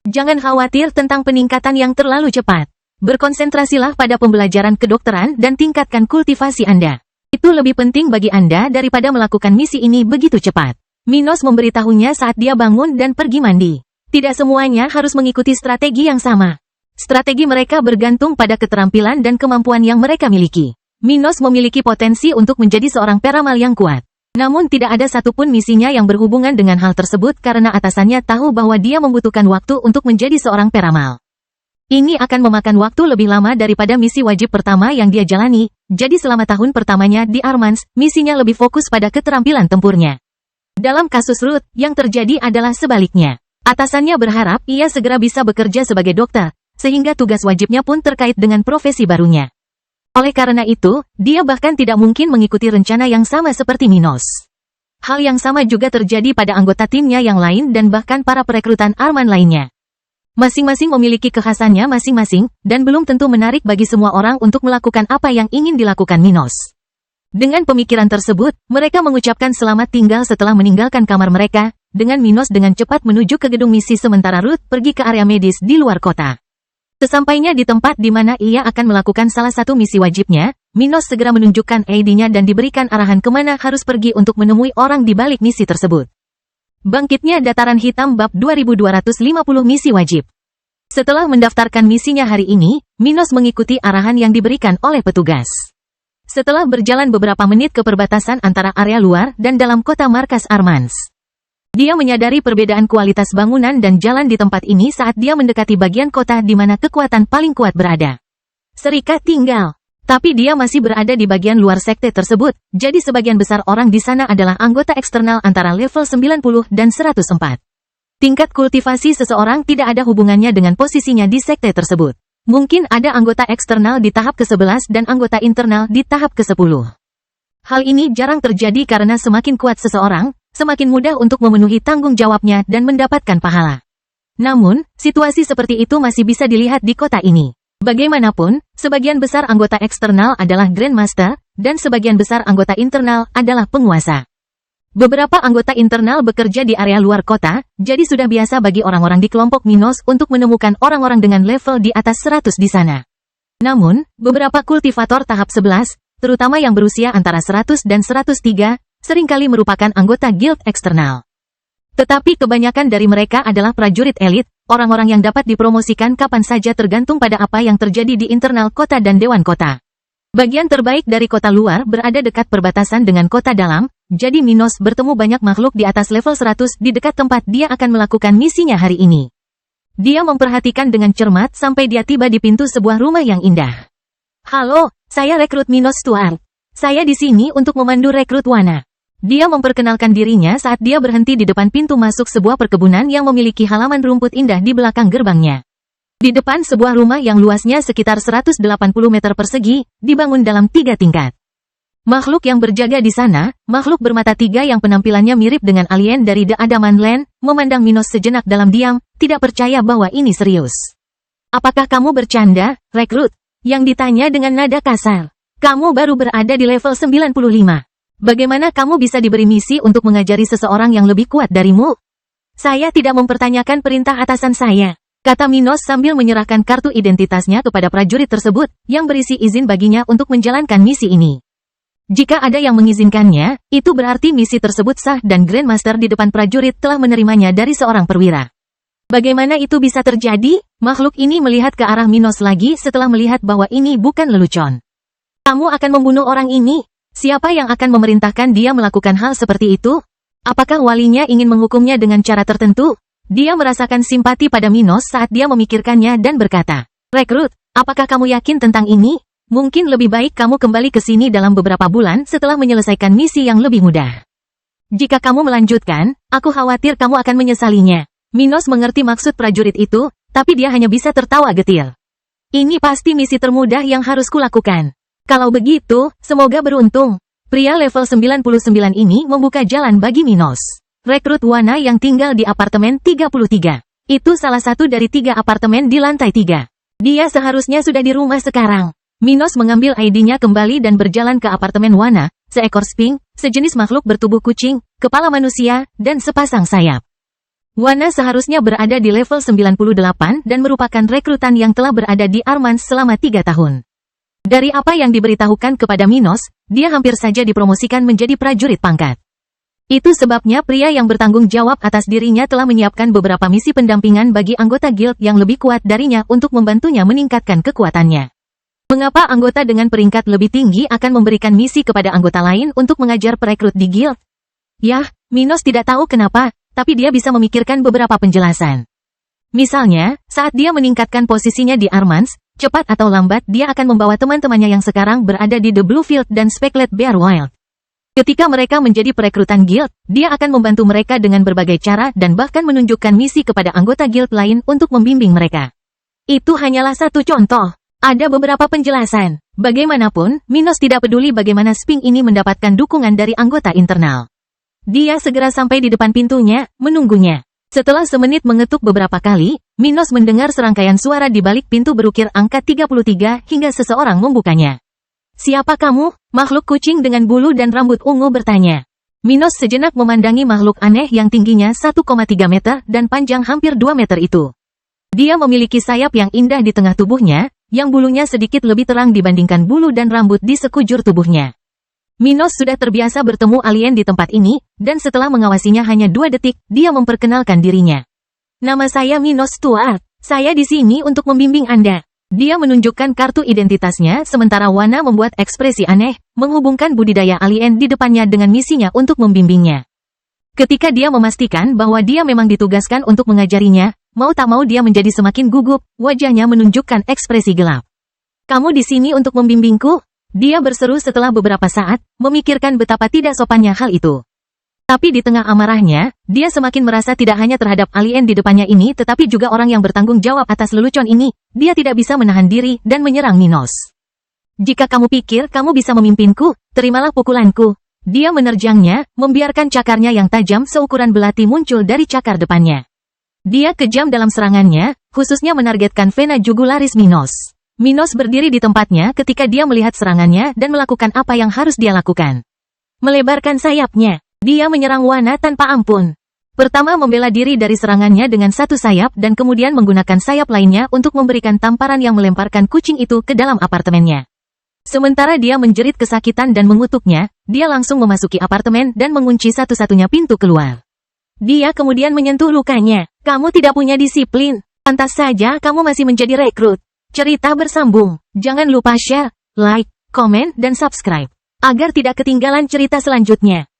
Speaker 1: Jangan khawatir tentang peningkatan yang terlalu cepat. Berkonsentrasilah pada pembelajaran kedokteran dan tingkatkan kultivasi Anda. Itu lebih penting bagi Anda daripada melakukan misi ini begitu cepat. Minos memberitahunya saat dia bangun dan pergi mandi. Tidak semuanya harus mengikuti strategi yang sama. Strategi mereka bergantung pada keterampilan dan kemampuan yang mereka miliki. Minos memiliki potensi untuk menjadi seorang peramal yang kuat. Namun tidak ada satupun misinya yang berhubungan dengan hal tersebut karena atasannya tahu bahwa dia membutuhkan waktu untuk menjadi seorang peramal. Ini akan memakan waktu lebih lama daripada misi wajib pertama yang dia jalani, jadi selama tahun pertamanya di Armans, misinya lebih fokus pada keterampilan tempurnya. Dalam kasus Ruth, yang terjadi adalah sebaliknya. Atasannya berharap ia segera bisa bekerja sebagai dokter, sehingga tugas wajibnya pun terkait dengan profesi barunya. Oleh karena itu, dia bahkan tidak mungkin mengikuti rencana yang sama seperti Minos. Hal yang sama juga terjadi pada anggota timnya yang lain dan bahkan para perekrutan Arman lainnya. Masing-masing memiliki kekhasannya masing-masing, dan belum tentu menarik bagi semua orang untuk melakukan apa yang ingin dilakukan Minos. Dengan pemikiran tersebut, mereka mengucapkan selamat tinggal setelah meninggalkan kamar mereka, dengan Minos dengan cepat menuju ke gedung misi sementara Ruth pergi ke area medis di luar kota. Sesampainya di tempat di mana ia akan melakukan salah satu misi wajibnya, Minos segera menunjukkan ID-nya dan diberikan arahan kemana harus pergi untuk menemui orang di balik misi tersebut. Bangkitnya Dataran Hitam Bab 2250 Misi Wajib. Setelah mendaftarkan misinya hari ini, Minos mengikuti arahan yang diberikan oleh petugas. Setelah berjalan beberapa menit ke perbatasan antara area luar dan dalam kota markas Armans, dia menyadari perbedaan kualitas bangunan dan jalan di tempat ini saat dia mendekati bagian kota di mana kekuatan paling kuat berada. Serikat tinggal. Tapi dia masih berada di bagian luar sekte tersebut, jadi sebagian besar orang di sana adalah anggota eksternal antara level 90 dan 104. Tingkat kultivasi seseorang tidak ada hubungannya dengan posisinya di sekte tersebut. Mungkin ada anggota eksternal di tahap ke-11 dan anggota internal di tahap ke-10. Hal ini jarang terjadi karena semakin kuat seseorang, semakin mudah untuk memenuhi tanggung jawabnya dan mendapatkan pahala. Namun, situasi seperti itu masih bisa dilihat di kota ini. Bagaimanapun, sebagian besar anggota eksternal adalah Grandmaster, dan sebagian besar anggota internal adalah penguasa. Beberapa anggota internal bekerja di area luar kota, jadi sudah biasa bagi orang-orang di kelompok Minos untuk menemukan orang-orang dengan level di atas 100 di sana. Namun, beberapa kultivator tahap 11, terutama yang berusia antara 100 dan 103, seringkali merupakan anggota guild eksternal. Tetapi kebanyakan dari mereka adalah prajurit elit, orang-orang yang dapat dipromosikan kapan saja tergantung pada apa yang terjadi di internal kota dan dewan kota. Bagian terbaik dari kota luar berada dekat perbatasan dengan kota dalam, jadi Minos bertemu banyak makhluk di atas level 100 di dekat tempat dia akan melakukan misinya hari ini. Dia memperhatikan dengan cermat sampai dia tiba di pintu sebuah rumah yang indah. Halo, saya rekrut Minos Stuart. Saya di sini untuk memandu rekrut Wana. Dia memperkenalkan dirinya saat dia berhenti di depan pintu masuk sebuah perkebunan yang memiliki halaman rumput indah di belakang gerbangnya. Di depan sebuah rumah yang luasnya sekitar 180 meter persegi, dibangun dalam 3 tingkat. Makhluk yang berjaga di sana, makhluk bermata 3 yang penampilannya mirip dengan alien dari The Adamant Land, memandang Minos sejenak dalam diam, tidak percaya bahwa ini serius. Apakah kamu bercanda, rekrut? Yang ditanya dengan nada kasar. Kamu baru berada di level 95. Bagaimana kamu bisa diberi misi untuk mengajari seseorang yang lebih kuat darimu? Saya tidak mempertanyakan perintah atasan saya, kata Minos sambil menyerahkan kartu identitasnya kepada prajurit tersebut, yang berisi izin baginya untuk menjalankan misi ini. Jika ada yang mengizinkannya, itu berarti misi tersebut sah dan Grandmaster di depan prajurit telah menerimanya dari seorang perwira. Bagaimana itu bisa terjadi? Makhluk ini melihat ke arah Minos lagi setelah melihat bahwa ini bukan lelucon. Kamu akan membunuh orang ini? Siapa yang akan memerintahkan dia melakukan hal seperti itu? Apakah walinya ingin menghukumnya dengan cara tertentu? Dia merasakan simpati pada Minos saat dia memikirkannya dan berkata, rekrut, Apakah kamu yakin tentang ini? Mungkin lebih baik kamu kembali ke sini dalam beberapa bulan setelah menyelesaikan misi yang lebih mudah. Jika kamu melanjutkan, aku khawatir kamu akan menyesalinya. Minos mengerti maksud prajurit itu, tapi dia hanya bisa tertawa getir. Ini pasti misi termudah yang harus kulakukan. Kalau begitu, semoga beruntung. Pria level 99 ini membuka jalan bagi Minos. Rekrut Wana yang tinggal di apartemen 33. Itu salah satu dari 3 apartemen di lantai 3. Dia seharusnya sudah di rumah sekarang. Minos mengambil ID-nya kembali dan berjalan ke apartemen Wana, seekor sphinx, sejenis makhluk bertubuh kucing, kepala manusia, dan sepasang sayap. Wana seharusnya berada di level 98 dan merupakan rekrutan yang telah berada di Armans selama 3 tahun. Dari apa yang diberitahukan kepada Minos, dia hampir saja dipromosikan menjadi prajurit pangkat. Itu sebabnya pria yang bertanggung jawab atas dirinya telah menyiapkan beberapa misi pendampingan bagi anggota guild yang lebih kuat darinya untuk membantunya meningkatkan kekuatannya. Mengapa anggota dengan peringkat lebih tinggi akan memberikan misi kepada anggota lain untuk mengajar perekrut di guild? Yah, Minos tidak tahu kenapa, tapi dia bisa memikirkan beberapa penjelasan. Misalnya, saat dia meningkatkan posisinya di Armans, cepat atau lambat dia akan membawa teman-temannya yang sekarang berada di The Bluefield dan Speckled Bear Wild. Ketika mereka menjadi perekrutan guild, dia akan membantu mereka dengan berbagai cara dan bahkan menunjukkan misi kepada anggota guild lain untuk membimbing mereka. Itu hanyalah satu contoh. Ada beberapa penjelasan. Bagaimanapun, Minos tidak peduli bagaimana Sphinx ini mendapatkan dukungan dari anggota internal. Dia segera sampai di depan pintunya, menunggunya. Setelah semenit mengetuk beberapa kali, Minos mendengar serangkaian suara di balik pintu berukir angka 33 hingga seseorang membukanya. "Siapa kamu?" Makhluk kucing dengan bulu dan rambut ungu bertanya. Minos sejenak memandangi makhluk aneh yang tingginya 1,3 meter dan panjang hampir 2 meter itu. Dia memiliki sayap yang indah di tengah tubuhnya, yang bulunya sedikit lebih terang dibandingkan bulu dan rambut di sekujur tubuhnya. Minos sudah terbiasa bertemu alien di tempat ini, dan setelah mengawasinya hanya 2 detik, dia memperkenalkan dirinya. "Nama saya Minos Stuart. Saya di sini untuk membimbing Anda." Dia menunjukkan kartu identitasnya, sementara Wana membuat ekspresi aneh, menghubungkan budidaya alien di depannya dengan misinya untuk membimbingnya. Ketika dia memastikan bahwa dia memang ditugaskan untuk mengajarinya, mau tak mau dia menjadi semakin gugup, wajahnya menunjukkan ekspresi gelap. "Kamu di sini untuk membimbingku?" Dia berseru setelah beberapa saat, memikirkan betapa tidak sopannya hal itu. Tapi di tengah amarahnya, dia semakin merasa tidak hanya terhadap alien di depannya ini tetapi juga orang yang bertanggung jawab atas lelucon ini. Dia tidak bisa menahan diri dan menyerang Minos. "Jika kamu pikir kamu bisa memimpinku, terimalah pukulanku." Dia menerjangnya, membiarkan cakarnya yang tajam seukuran belati muncul dari cakar depannya. Dia kejam dalam serangannya, khususnya menargetkan vena jugularis Minos. Minos berdiri di tempatnya ketika dia melihat serangannya dan melakukan apa yang harus dia lakukan. Melebarkan sayapnya, dia menyerang Wana tanpa ampun. Pertama membela diri dari serangannya dengan satu sayap dan kemudian menggunakan sayap lainnya untuk memberikan tamparan yang melemparkan kucing itu ke dalam apartemennya. Sementara dia menjerit kesakitan dan mengutuknya, dia langsung memasuki apartemen dan mengunci satu-satunya pintu keluar. Dia kemudian menyentuh lukanya. "Kamu tidak punya disiplin. Pantas saja kamu masih menjadi rekrut." Cerita bersambung. Jangan lupa share, like, komen, dan subscribe agar tidak ketinggalan cerita selanjutnya.